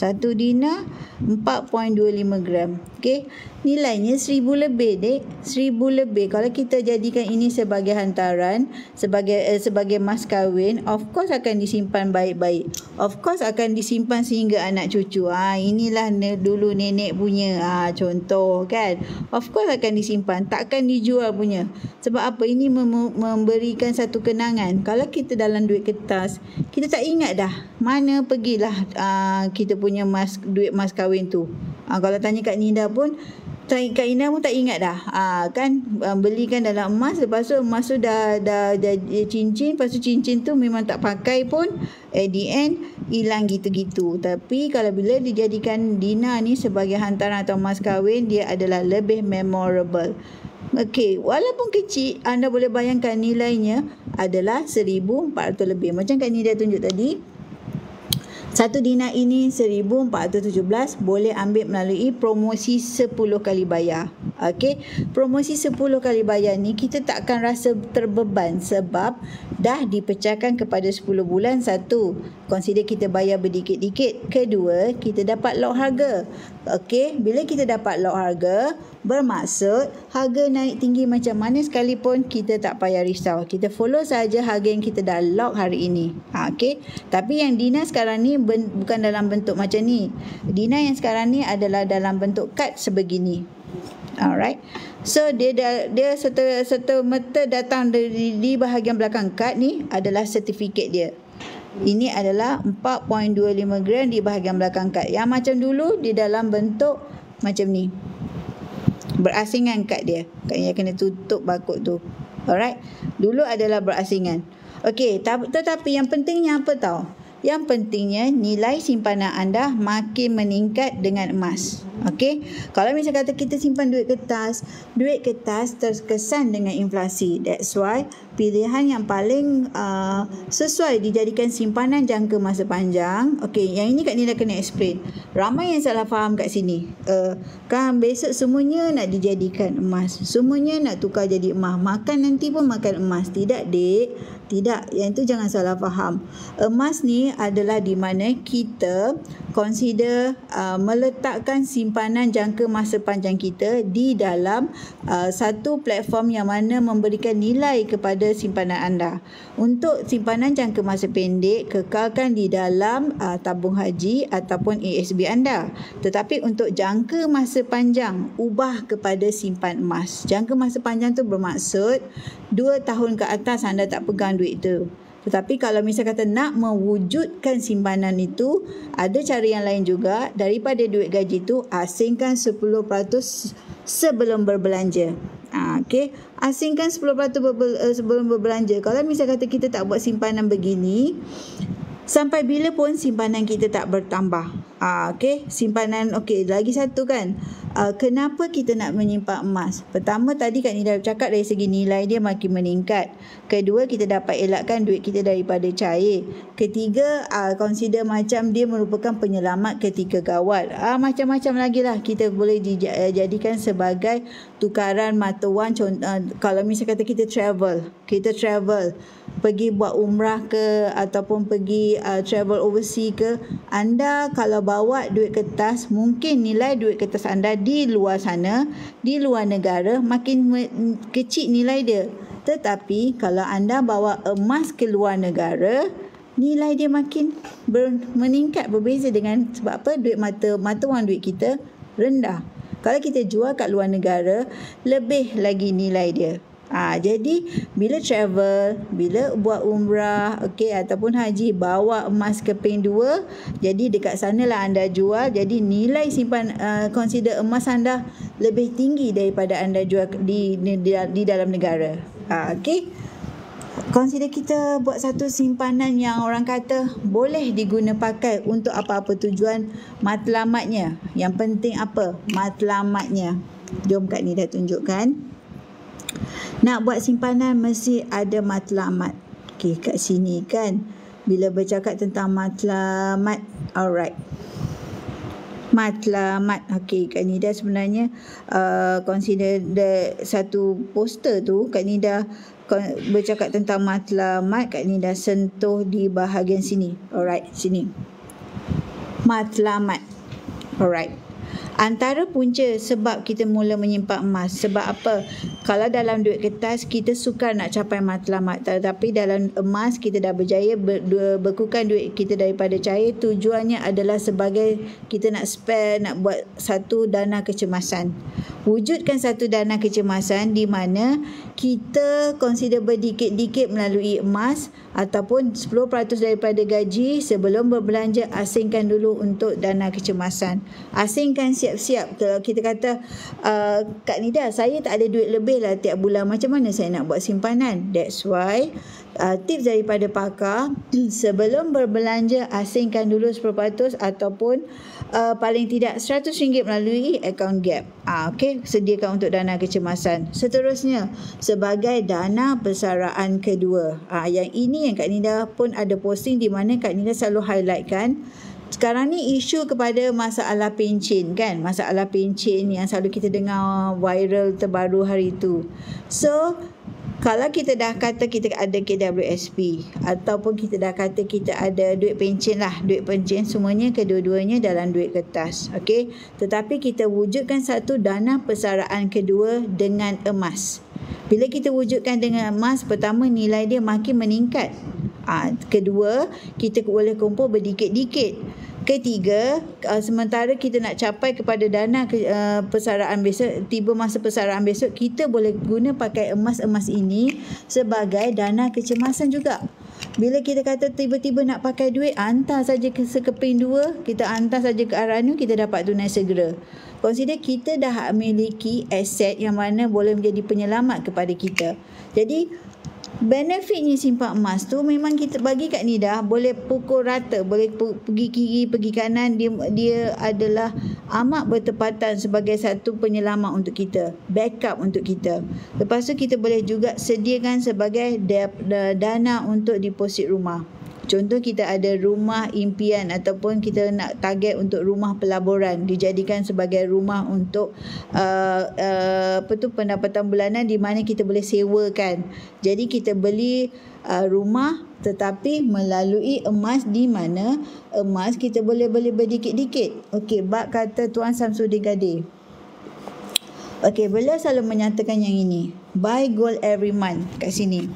4.25 gram. Okey, nilainya 1000 lebih, dek. 1000 lebih. Kalau kita jadikan ini sebagai hantaran, sebagai mas kahwin, of course akan disimpan baik-baik. Of course akan disimpan sehingga anak cucu. Inilah dulu nenek punya. Contoh, kan. Of course akan disimpan, takkan dijual punya. Sebab apa? Ini memberikan satu kenangan. Kalau kita dalam duit kertas, kita tak ingat dah mana pergilah kita punya duit mas kahwin tu. Kalau tanya Kak Nida pun, Kak Nida pun tak ingat dah. Kan belikan dalam emas, lepas tu emas tu dah cincin, lepas tu cincin tu memang tak pakai pun, at the end hilang gitu-gitu. Tapi kalau bila dijadikan dinar ni sebagai hantaran atau mas kahwin, dia adalah lebih memorable. Okey, walaupun kecil, anda boleh bayangkan nilainya adalah 1,400 lebih. Macam Kak Nida tunjuk tadi, 1 dinar ini 1,417, boleh ambil melalui promosi 10 kali bayar. Okey, promosi 10 kali bayar ni kita tak akan rasa terbeban sebab dah dipecahkan kepada 10 bulan. 1, consider kita bayar berdikit-dikit. Kedua, kita dapat lock harga. Okey, bila kita dapat lock harga, bermaksud harga naik tinggi macam mana sekalipun kita tak payah risau. Kita follow saja harga yang kita dah lock hari ini. Okey, tapi yang dinar sekarang ni bukan dalam bentuk macam ni. Dinar yang sekarang ni adalah dalam bentuk kad sebegini. Alright. So dia serta-merta datang di bahagian belakang kad ni adalah sertifikat dia. Ini adalah 4.25 gram di bahagian belakang kad. Yang macam dulu di dalam bentuk macam ni. Berasingan kad dia. Kadang kena tutup barcode tu. Alright. Dulu adalah berasingan. Okey, tetapi yang pentingnya apa tahu? Yang pentingnya nilai simpanan anda makin meningkat dengan emas. Okey, kalau misal kata kita simpan duit kertas terkesan dengan inflasi. That's why pilihan yang paling sesuai dijadikan simpanan jangka masa panjang. Okey, yang ini Kak Nida kena explain. Ramai yang salah faham kat sini. Kan besok semuanya nak dijadikan emas. Semuanya nak tukar jadi emas. Makan nanti pun makan emas. Tidak, Dek. Tidak, yang itu jangan salah faham. Emas ni adalah di mana kita consider meletakkan simpanan jangka masa panjang kita di dalam satu platform yang mana memberikan nilai kepada simpanan anda. Untuk simpanan jangka masa pendek, kekalkan di dalam tabung haji ataupun ASB anda. Tetapi untuk jangka masa panjang, ubah kepada simpan emas. Jangka masa panjang tu bermaksud 2 tahun ke atas anda tak pegang duit tu. Tetapi kalau misal kata nak mewujudkan simpanan itu, ada cara yang lain juga. Daripada duit gaji tu, asingkan 10% sebelum berbelanja. Okey, asingkan 10% sebelum berbelanja. Kalau misal kata kita tak buat simpanan begini, sampai bila pun simpanan kita tak bertambah. Okey, simpanan okey, lagi satu kan. Kenapa kita nak menyimpan emas? Pertama tadi Kak Nida cakap dari segi nilai dia makin meningkat. Kedua, kita dapat elakkan duit kita daripada cair. Ketiga, consider macam dia merupakan penyelamat ketika gawat. Macam-macam lagi lah kita boleh jadikan sebagai tukaran mata wang. Kalau misal kata kita travel, pergi buat umrah ke ataupun pergi travel overseas ke, anda kalau bawa duit kertas, mungkin nilai duit kertas anda di luar sana, di luar negara makin kecil nilai dia. Tetapi kalau anda bawa emas ke luar negara, nilai dia makin meningkat, berbeza dengan sebab apa? Duit mata wang duit kita rendah. Kalau kita jual kat luar negara, lebih lagi nilai dia. Jadi bila travel, bila buat umrah, okey, ataupun haji, bawa emas keping 2, jadi dekat sanalah anda jual. Jadi nilai simpan consider emas anda lebih tinggi daripada anda jual di dalam negara. Okey. Consider kita buat satu simpanan yang orang kata boleh diguna pakai untuk apa-apa tujuan, matlamatnya. Yang penting apa? Matlamatnya. Jom Kak Nida tunjukkan. Nak buat simpanan mesti ada matlamat. Okey, kat sini kan bila bercakap tentang matlamat, alright. Matlamat. Okey, Kak Nida sebenarnya consider satu poster tu Kak Nida bercakap tentang matlamat, Kak Nida sentuh di bahagian sini. Alright, sini. Matlamat. Alright. Antara punca sebab kita mula menyimpan emas. Sebab apa? Kalau dalam duit kertas, kita sukar nak capai matlamat. Tetapi dalam emas, kita dah berjaya bekukan duit kita daripada cair. Tujuannya adalah sebagai kita nak spare, nak buat satu dana kecemasan. Wujudkan satu dana kecemasan di mana kita consider berdikit-dikit melalui emas ataupun 10% daripada gaji sebelum berbelanja, asingkan dulu untuk dana kecemasan. Asingkan siap-siap. Kalau kita kata, Kak Nida, saya tak ada duit lebih lah tiap bulan. Macam mana saya nak buat simpanan? That's why tips daripada pakar, sebelum berbelanja, asingkan dulu 10% ataupun paling tidak RM100 melalui account Gap. Okey, sediakan untuk dana kecemasan. Seterusnya, sebagai dana persaraan kedua. Yang ini yang Kak Nida pun ada posting di mana Kak Nida selalu highlightkan. Sekarang ni isu kepada masalah pencen kan, masalah pencen yang selalu kita dengar viral terbaru hari itu. So kalau kita dah kata kita ada KWSP ataupun kita dah kata kita ada duit pencen lah, duit pencen semuanya kedua-duanya dalam duit kertas. Okey, tetapi kita wujudkan satu dana persaraan kedua dengan emas. Bila kita wujudkan dengan emas, pertama nilai dia makin meningkat. Kedua, kita boleh kumpul berdikit-dikit. Ketiga, sementara kita nak capai kepada dana persaraan besok, tiba masa persaraan besok, kita boleh guna pakai emas-emas ini sebagai dana kecemasan juga. Bila kita kata tiba-tiba nak pakai duit, hantar saja ke sekeping 2, kita hantar saja ke Aranu, kita dapat tunai segera. Consider kita dah memiliki aset yang mana boleh menjadi penyelamat kepada kita. Jadi Benefitnya simpan emas tu memang kita bagi Kak Nida boleh pukul rata, boleh pergi kiri, pergi kanan. Dia adalah amat bertepatan sebagai satu penyelamat untuk kita, backup untuk kita. Lepas tu kita boleh juga sediakan sebagai dana untuk deposit rumah. Contoh kita ada rumah impian ataupun kita nak target untuk rumah pelaburan, dijadikan sebagai rumah untuk pendapatan bulanan di mana kita boleh sewakan. Jadi kita beli rumah tetapi melalui emas, di mana emas kita boleh beli berdikit-dikit. Okey, bab kata Tuan Samsudin Kadir. Okey, beliau selalu menyatakan yang ini, buy gold every month kat sini.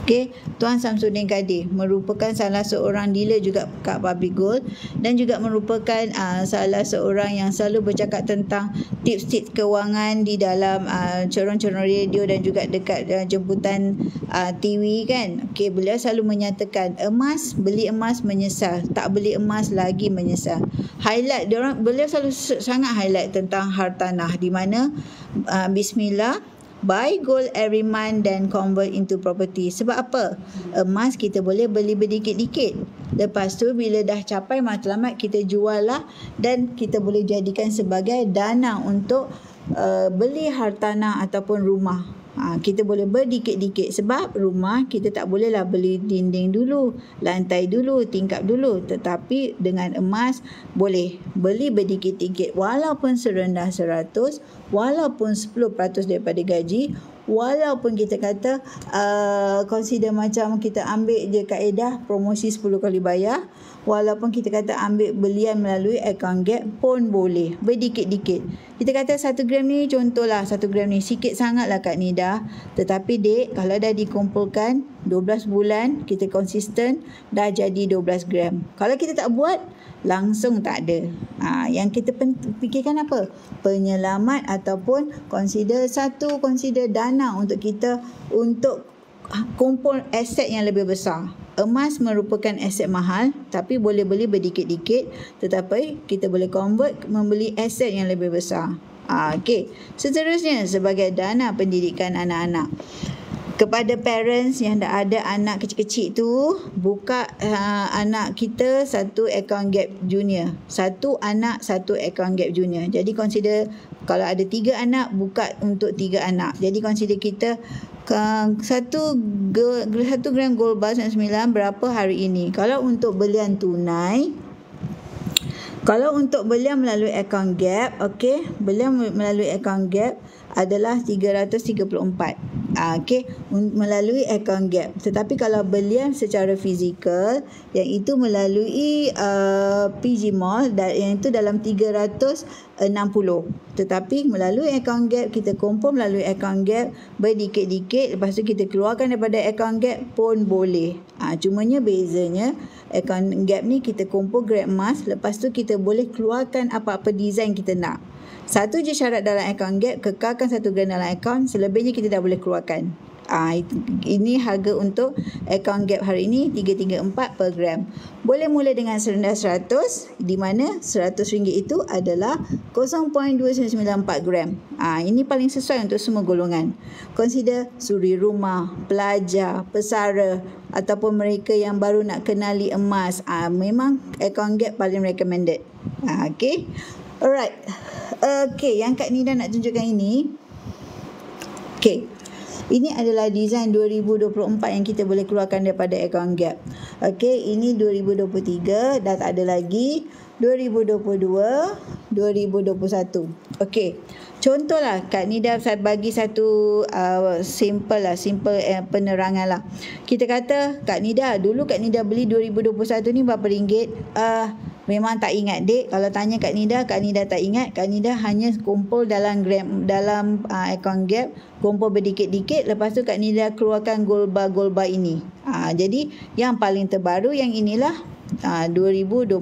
Okey, Tuan Samsudin Kadir merupakan salah seorang dealer juga kat public gold dan juga merupakan salah seorang yang selalu bercakap tentang tips-tips kewangan di dalam corong-corong radio dan juga dekat jemputan TV kan. Okey, beliau selalu menyatakan beli emas menyesal, tak beli emas lagi menyesal. Highlight beliau selalu sangat highlight tentang hartanah, di mana bismillah, buy gold every month dan convert into property. Sebab apa? Emas kita boleh beli berdikit-dikit. Lepas tu bila dah capai matlamat, kita jual lah dan kita boleh jadikan sebagai dana untuk beli hartanah ataupun rumah. Kita boleh berdikit-dikit sebab rumah kita tak bolehlah beli dinding dulu, lantai dulu, tingkap dulu. Tetapi dengan emas boleh beli berdikit-dikit, walaupun serendah 100, walaupun 10% daripada gaji, walaupun kita kata consider macam kita ambil je kaedah promosi 10 kali bayar, walaupun kita kata ambil belian melalui account gap pun boleh berdikit-dikit. Kita kata 1 gram ni, contohlah 1 gram ni sikit sangatlah Kak Nida, tetapi dek kalau dah dikumpulkan 12 bulan kita konsisten, dah jadi 12 gram. Kalau kita tak buat, langsung tak ada. Yang kita fikirkan apa? Penyelamat ataupun consider dana untuk kita untuk kumpul aset yang lebih besar. Emas merupakan aset mahal tapi boleh beli berdikit-dikit, tetapi kita boleh convert membeli aset yang lebih besar. Okey. Seterusnya sebagai dana pendidikan anak-anak. Kepada parents yang dah ada anak kecil-kecil tu, buka anak kita satu account gap junior. Satu anak, satu account gap junior. Jadi consider kalau ada 3 anak, buka untuk 3 anak. Jadi consider kita 1 gram gold bar 99 berapa hari ini. Kalau untuk belian tunai, kalau untuk belian melalui account gap, okey, belian melalui account gap adalah 334. Okey, melalui account gap. Tetapi kalau belian secara fizikal, yang itu melalui PG Mall, yang itu dalam 360. Tetapi melalui account gap, kita kumpul melalui account gap berdikit-dikit, lepas tu kita keluarkan daripada account gap pun boleh. Cumanya bezanya account gap ni kita kumpul grade emas, lepas tu kita boleh keluarkan apa-apa design kita nak. Satu je syarat dalam account gap, kekalkan 1 gram dalam account, selebihnya kita dah boleh keluarkan. Ini harga untuk account gap hari ini 334 per gram. Boleh mula dengan serendah 100, di mana RM100 itu adalah 0.294 gram. Ini paling sesuai untuk semua golongan. Consider suri rumah, pelajar, pesara ataupun mereka yang baru nak kenali emas. Memang account gap paling recommended. Okay. Alright. Okay, yang Kak Nida nak tunjukkan ini. Okay. Ini adalah design 2024 yang kita boleh keluarkan daripada account gap. Okey, ini 2023, dah tak ada lagi. 2022, 2021. Okey. Contohlah Kak Nida bagi satu simple penerangan lah. Kita kata Kak Nida, dulu Kak Nida beli 2021 ni berapa ringgit? Memang tak ingat dek. Kalau tanya Kak Nida tak ingat. Kak Nida hanya kumpul dalam account gap, kumpul berdikit-dikit, lepas tu Kak Nida keluarkan gold bar ini. Jadi yang paling terbaru yang inilah 2024.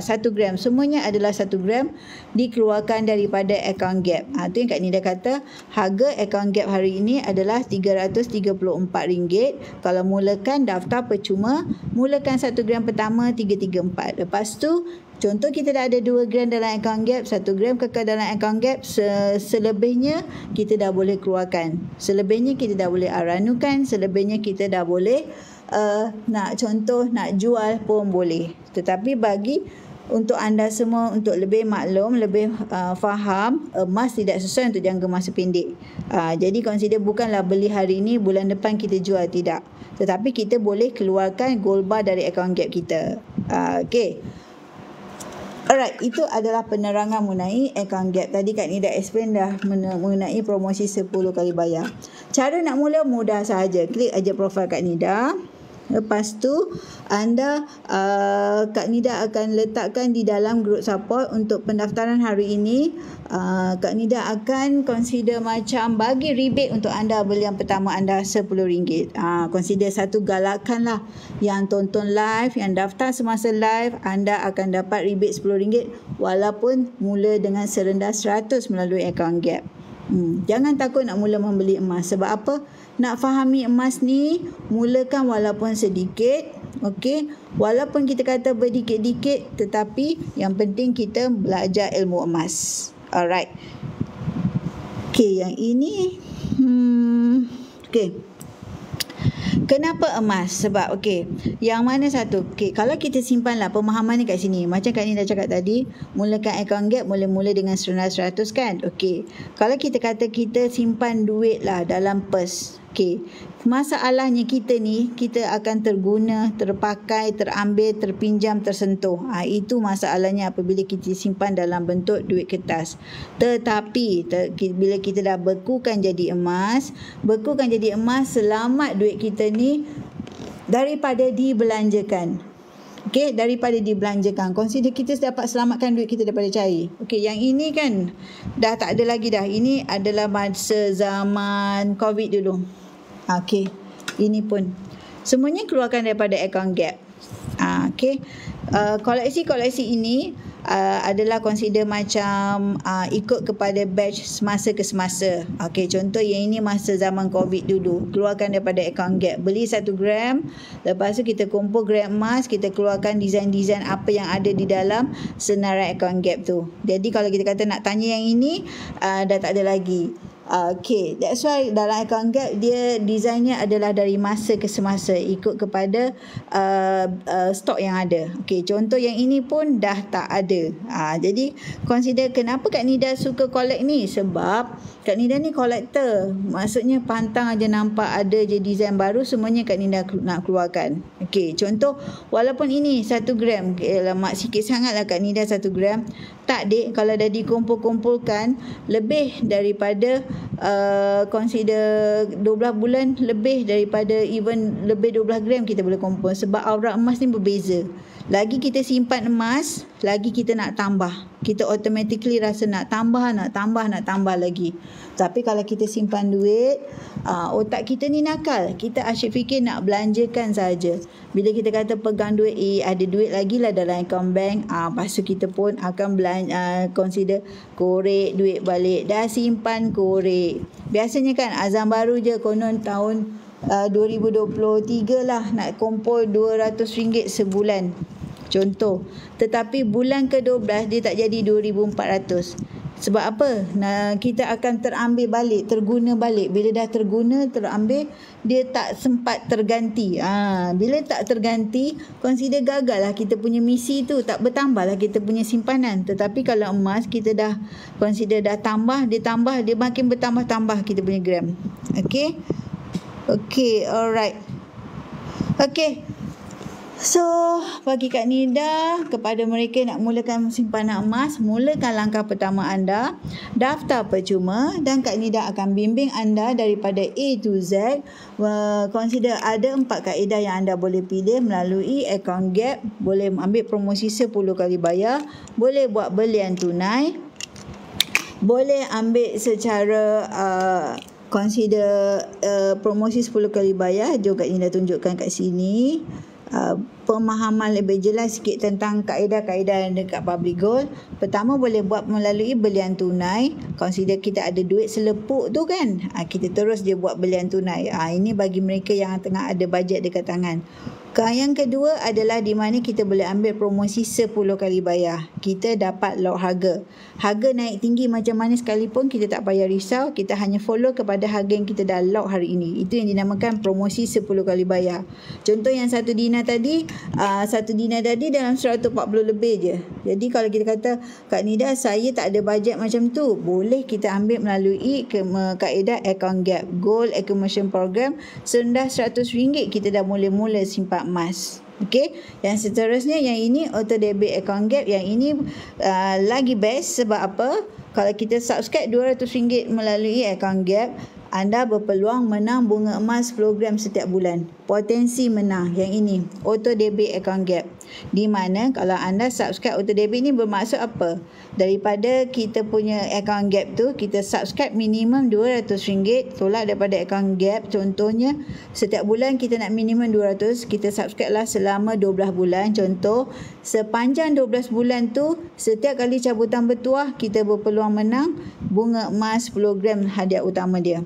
1 gram. Semuanya adalah 1 gram dikeluarkan daripada account gap. Itu yang Kak Nida kata, harga account gap hari ini adalah RM334. Kalau mulakan daftar percuma, mulakan 1 gram pertama 334. Lepas tu contoh kita dah ada 2 gram dalam account gap, 1 gram kekal dalam account gap, selebihnya kita dah boleh keluarkan. Selebihnya kita dah boleh aranukan, selebihnya kita dah boleh nak jual pun boleh. Tetapi untuk anda semua, untuk lebih maklum, lebih faham, emas tidak sesuai untuk jangka masa pendek. Jadi consider bukanlah beli hari ini, bulan depan kita jual, tidak. Tetapi kita boleh keluarkan gold bar dari account gap kita. Okay. Alright, itu adalah penerangan mengenai account gap. Tadi Kak Nida explain dah mengenai promosi 10 kali bayar. Cara nak mula mudah sahaja. Klik aja profil Kak Nida. Lepas tu Kak Nida akan letakkan di dalam group support untuk pendaftaran hari ini. Kak Nida akan consider macam bagi rebate untuk anda beli yang pertama anda RM10. Consider satu galakan lah. Yang tonton live, yang daftar semasa live, anda akan dapat rebate RM10 walaupun mula dengan serendah 100 melalui account gap. Jangan takut nak mula membeli emas. Sebab apa? Nak fahami emas ni, mulakan walaupun sedikit. Okey, walaupun kita kata berdikit-dikit, tetapi yang penting kita belajar ilmu emas. Alright. Okey, yang ini okey. Kenapa emas? Sebab yang mana satu? Kalau kita simpanlah pemahaman ni kat sini. Macam Kak Nida cakap tadi, mulakan account gap mula-mula dengan serendah 100 kan? Kalau kita kata kita simpan duit lah dalam pers. Masalahnya kita ni, kita akan terguna, terpakai, terambil, terpinjam, tersentuh. Itu masalahnya apabila kita simpan dalam bentuk duit kertas. Tetapi bila kita dah bekukan jadi emas, selamat duit kita ni daripada dibelanjakan. Daripada dibelanjakan. Consider kita dapat selamatkan duit kita daripada cair. Yang ini kan dah tak ada lagi dah. Ini adalah masa zaman COVID dulu. Ini pun semuanya keluarkan daripada account gap. Koleksi ini adalah consider macam ikut kepada batch semasa ke semasa. Contoh yang ini masa zaman COVID dulu, keluarkan daripada account gap, beli 1 gram, lepas tu kita kumpul gram emas, kita keluarkan design-design apa yang ada di dalam senarai account gap tu. Jadi kalau kita kata nak tanya yang ini, dah tak ada lagi. That's why dalam account gap dia desainnya adalah dari masa ke semasa ikut kepada stok yang ada. Contoh yang ini pun dah tak ada. Jadi consider kenapa Kak Nida suka collect ni, sebab Kak Nida ni collector. Maksudnya pantang aja nampak ada je design baru, semuanya Kak Nida nak keluarkan. Contoh walaupun ini 1 gram, lemak sikit sangatlah Kak Nida 1 gram. Tak dek, kalau dah dikumpul-kumpulkan lebih daripada consider 12 bulan, lebih daripada even lebih 12 gram kita boleh kumpul. Sebab aura emas ni berbeza. Lagi kita simpan emas, lagi kita nak tambah. Kita automatically rasa nak tambah lagi. Tapi kalau kita simpan duit, otak kita ni nakal. Kita asyik fikir nak belanjakan saja. Bila kita kata pegang duit, ada duit lagi lah dalam account bank, lepas tu kita pun akan consider korek duit balik. Dah simpan korek. Biasanya kan azam baru je konon tahun 2023 lah nak kumpul RM200 sebulan. Contoh. Tetapi bulan ke-12 dia tak jadi 2,400. Sebab apa? Kita akan terambil balik, terguna balik. Bila dah terguna, terambil, dia tak sempat terganti. Bila tak terganti, consider gagal lah kita punya misi tu. Tak bertambah lah kita punya simpanan. Tetapi kalau emas, kita dah consider dah tambah, dia makin bertambah-tambah kita punya gram. Alright. So, bagi Kak Nida, kepada mereka nak mulakan simpanan emas, mulakan langkah pertama anda, daftar percuma, dan Kak Nida akan bimbing anda daripada A to Z. Consider ada 4 kaedah yang anda boleh pilih melalui account gap, boleh ambil promosi 10 kali bayar, boleh buat belian tunai, boleh ambil secara consider promosi 10 kali bayar. Jom Kak Nida tunjukkan kat sini. pemahaman lebih jelas sikit tentang kaedah-kaedah yang dekat Public Gold. Pertama, boleh buat melalui belian tunai. Consider kita ada duit selepuk tu kan, kita terus je buat belian tunai. Ini bagi mereka yang tengah ada bajet dekat tangan. Yang kedua adalah di mana kita boleh ambil promosi 10 kali bayar. Kita dapat lock harga. Harga naik tinggi macam mana sekalipun, kita tak payah risau. Kita hanya follow kepada harga yang kita dah lock hari ini. Itu yang dinamakan promosi 10 kali bayar. Contoh yang satu dinar tadi dalam 140 lebih je. Jadi kalau kita kata, Kak Nida, saya tak ada bajet macam tu, boleh kita ambil melalui kaedah account gap. Gold accumulation program, serendah RM100 kita dah mula-mula simpan emas. Okey, yang seterusnya yang ini auto debit account gap. Yang ini lagi best. Sebab apa? Kalau kita subscribe RM200 melalui account gap, anda berpeluang menang bunga emas 10 gram setiap bulan. Potensi menang yang ini, auto debit account gap. Di mana kalau anda subscribe auto debit ni bermaksud apa? Daripada kita punya account gap tu, kita subscribe minimum RM200, tolak daripada account gap. Contohnya, setiap bulan kita nak minimum 200, kita subscribe lah selama 12 bulan. Contoh, sepanjang 12 bulan tu, setiap kali cabutan bertuah, kita berpeluang menang bunga emas 10 gram hadiah utama dia.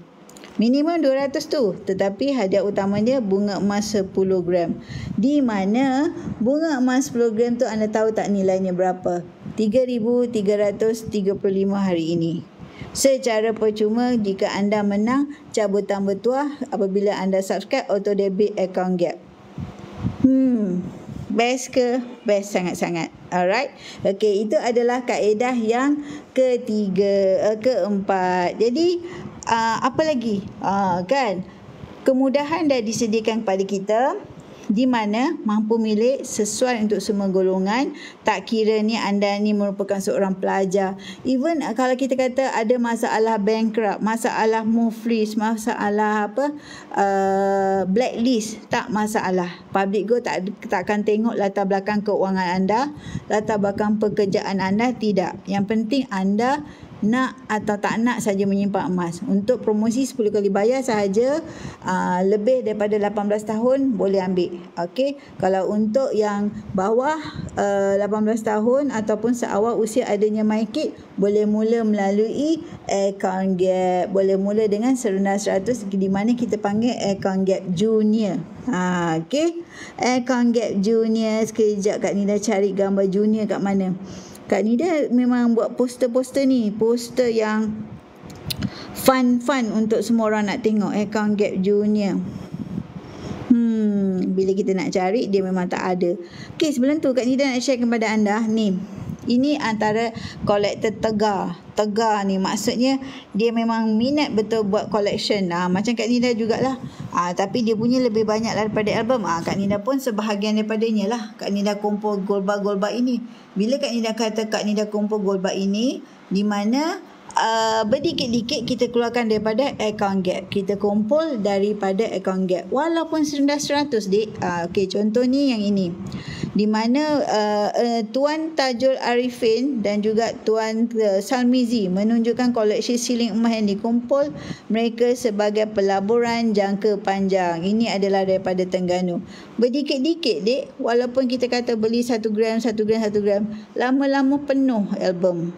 Minimum 200 tu, tetapi hadiah utamanya bunga emas 10 gram. Di mana bunga emas 10 gram tu anda tahu tak nilainya berapa? RM3,335 hari ini. Secara percuma jika anda menang cabutan bertuah apabila anda subscribe auto debit account gap. Best ke? Best sangat-sangat. Alright. Okey, itu adalah kaedah yang keempat. Jadi apa lagi? Kan? Kemudahan dah disediakan kepada kita, di mana mampu milik sesuai untuk semua golongan. Tak kira ni anda ni merupakan seorang pelajar. Even kalau kita kata ada masalah bankrupt, masalah muflis, masalah blacklist, tak masalah. Public Gold takkan tengok latar belakang keuangan anda, latar belakang pekerjaan anda, tidak. Yang penting anda nak atau tak nak saja menyimpan emas. Untuk promosi 10 kali bayar sahaja, lebih daripada 18 tahun boleh ambil. Okey, kalau untuk yang bawah 18 tahun ataupun seawal usia adanya MyKid, boleh mula melalui account gap. Boleh mula dengan serendah 100, di mana kita panggil account gap junior. Okey, account gap junior. Sekejap Kak Nida cari gambar junior kat mana. Kak Nida memang buat poster-poster ni, poster yang fun untuk semua orang nak tengok. Account gap junior. Bila kita nak cari, dia memang tak ada. Okey, sebelum tu Kak Nida nak share kepada anda ni. Ini antara kolektor tegar ni, maksudnya dia memang minat betul buat collection. Macam Kak Nida jugalah. Tapi dia punya lebih banyak daripada album. Kak Nida pun sebahagian daripadanya lah. Kak Nida kumpul gold bar ini. Bila Kak Nida kata Kak Nida kumpul gold bar ini, di mana berdikit-dikit kita keluarkan daripada account gap. Kita kumpul daripada account gap. Walaupun serendah 100, Dik. Okey, contoh ni yang ini. Di mana Tuan Tajul Arifin dan juga Tuan Salmizi menunjukkan koleksi siling emas yang dikumpul mereka sebagai pelaburan jangka panjang. Ini adalah daripada Terengganu. Berdikit-dikit, Dik. Walaupun kita kata beli 1 gram, lama-lama penuh album.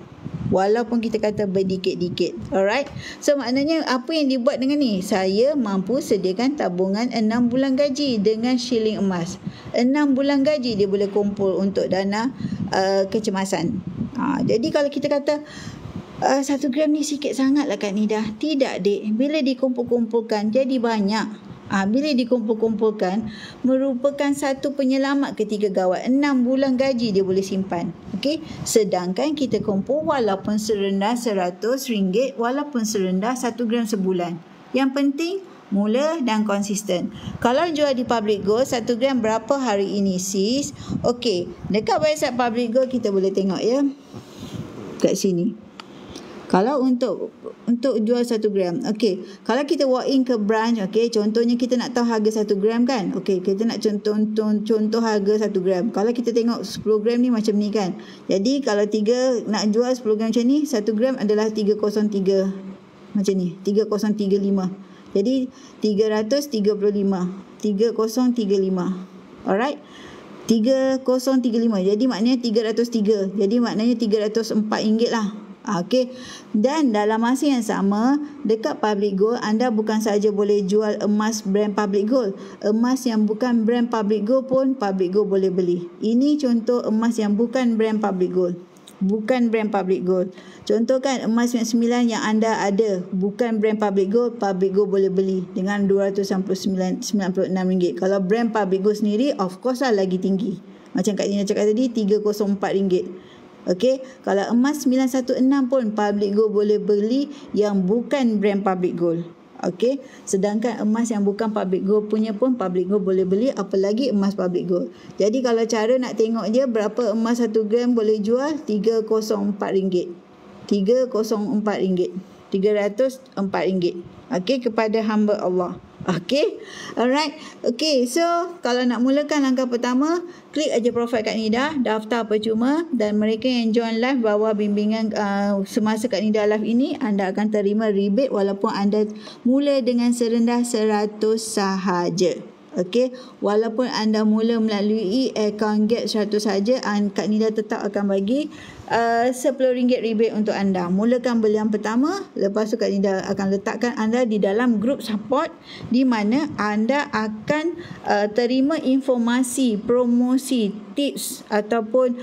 Walaupun kita kata berdikit-dikit. Alright. So maknanya apa yang dibuat dengan ni? Saya mampu sediakan tabungan 6 bulan gaji dengan shilling emas. 6 bulan gaji dia boleh kumpul untuk dana kecemasan. Jadi kalau kita kata 1 gram ni sikit sangat lah Kak Nida. Tidak, Dik. Bila dikumpul-kumpulkan jadi banyak. Bila dikumpul-kumpulkan merupakan satu penyelamat ketika gawat. 6 bulan gaji dia boleh simpan. Okey, sedangkan kita kumpul walaupun serendah RM100, walaupun serendah 1 gram sebulan. Yang penting mula dan konsisten. Kalau jual di Public Gold 1 gram berapa hari ini, sis? Okey, dekat website Public Gold kita boleh tengok ya. Kat sini. Kalau untuk jual 1 gram. Okey, kalau kita walk in ke branch, okey, contohnya kita nak tahu harga 1 gram kan? Okey, kita nak contoh harga 1 gram. Kalau kita tengok 10 gram ni macam ni kan. Jadi kalau 3 nak jual 10 gram macam ni, 1 gram adalah 303 macam ni, 3035. Jadi 335. Alright. 3035. Jadi maknanya 303. Jadi maknanya RM304 lah. Okey. Dan dalam masa yang sama, dekat Public Gold anda bukan sahaja boleh jual emas brand Public Gold. Emas yang bukan brand Public Gold pun Public Gold boleh beli. Ini contoh emas yang bukan brand Public Gold. Bukan brand Public Gold. Contoh kan emas 99 yang anda ada bukan brand Public Gold boleh beli dengan RM296. Kalau brand Public Gold sendiri of course lah lagi tinggi. Macam Kak Nina cakap tadi RM304. Okey, kalau emas 916 pun Public Gold boleh beli yang bukan brand Public Gold. Okey, sedangkan emas yang bukan Public Gold punya pun Public Gold boleh beli, apalagi emas Public Gold. Jadi kalau cara nak tengok je berapa emas 1 gram boleh jual, RM304. RM304. Okey, kepada hamba Allah. Okey. Alright. Okey, so kalau nak mulakan langkah pertama, klik aja profil Kak Nida, daftar percuma, dan mereka yang join live bawah bimbingan semasa Kak Nida live ini, anda akan terima rebate walaupun anda mula dengan serendah 100 sahaja. Okey, walaupun anda mula melalui akaun Get 100 saja, Kak Nida tetap akan bagi RM10 rebate untuk anda. Mulakan belian pertama, lepas tu Kak Nida akan letakkan anda di dalam grup support di mana anda akan terima informasi, promosi, tips ataupun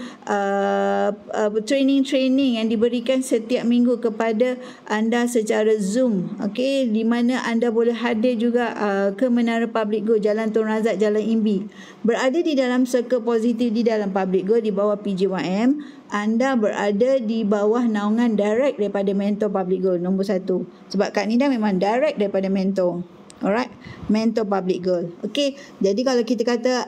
training-training yang diberikan setiap minggu kepada anda secara Zoom. Okey, di mana anda boleh hadir juga ke Menara Public Gold, Jalan Tun Razak, Jalan Imbi. Berada di dalam circle positif di dalam Public Gold di bawah PJYM, anda berada di bawah naungan direct daripada mentor Public Gold nombor 1. Sebab Kak Nida memang direct daripada mentor. Alright, mentor Public Gold. Okey, jadi kalau kita kata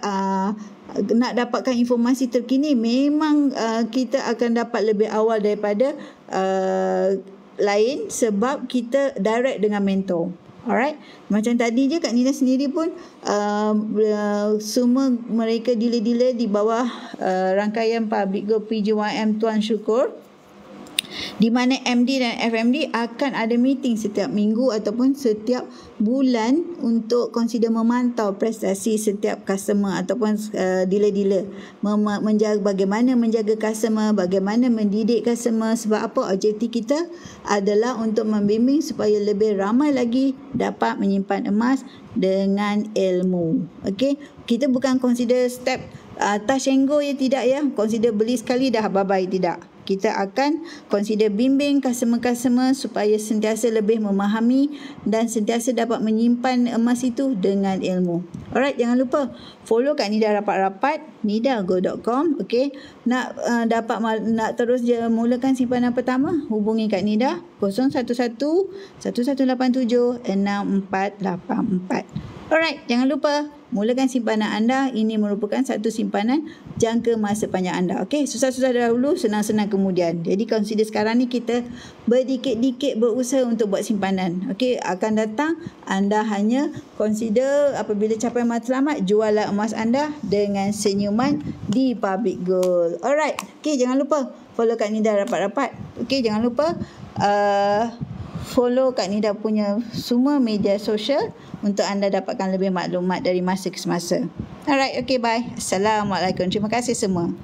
nak dapatkan informasi terkini, memang kita akan dapat lebih awal daripada lain sebab kita direct dengan mentor. Alright, macam tadi je Kak Nina sendiri pun semua mereka dealer-dealer di bawah rangkaian Public Gold PJYM Tuan Syukur, di mana MD dan FMD akan ada meeting setiap minggu ataupun setiap bulan untuk consider memantau prestasi setiap customer ataupun dealer-dealer, menjaga bagaimana menjaga customer, bagaimana mendidik customer. Sebab apa? Objektif kita adalah untuk membimbing supaya lebih ramai lagi dapat menyimpan emas dengan ilmu. Okey, kita bukan consider step touch and go ya, tidak ya. Consider beli sekali dah bye-bye, tidak. Kita akan consider bimbing customer-customer supaya sentiasa lebih memahami dan sentiasa dapat menyimpan emas itu dengan ilmu. Alright, jangan lupa follow Kak Nida rapat-rapat, nidago.com. Okey, nak terus mulakan simpanan pertama, hubungi Kak Nida 011-1187-6484. Alright, jangan lupa mulakan simpanan anda. Ini merupakan satu simpanan jangka masa panjang anda. Okey, susah-susah dahulu, senang-senang kemudian. Jadi consider sekarang ni kita berdikit-dikit berusaha untuk buat simpanan. Okey, akan datang anda hanya consider apabila capai matlamat, juallah emas anda dengan senyuman di Public Gold. Alright, okey, jangan lupa follow Kak Nida rapat-rapat. Okey, jangan lupa follow Kak Nida punya semua media sosial untuk anda dapatkan lebih maklumat dari masa ke semasa. Alright, okay, bye. Assalamualaikum. Terima kasih semua.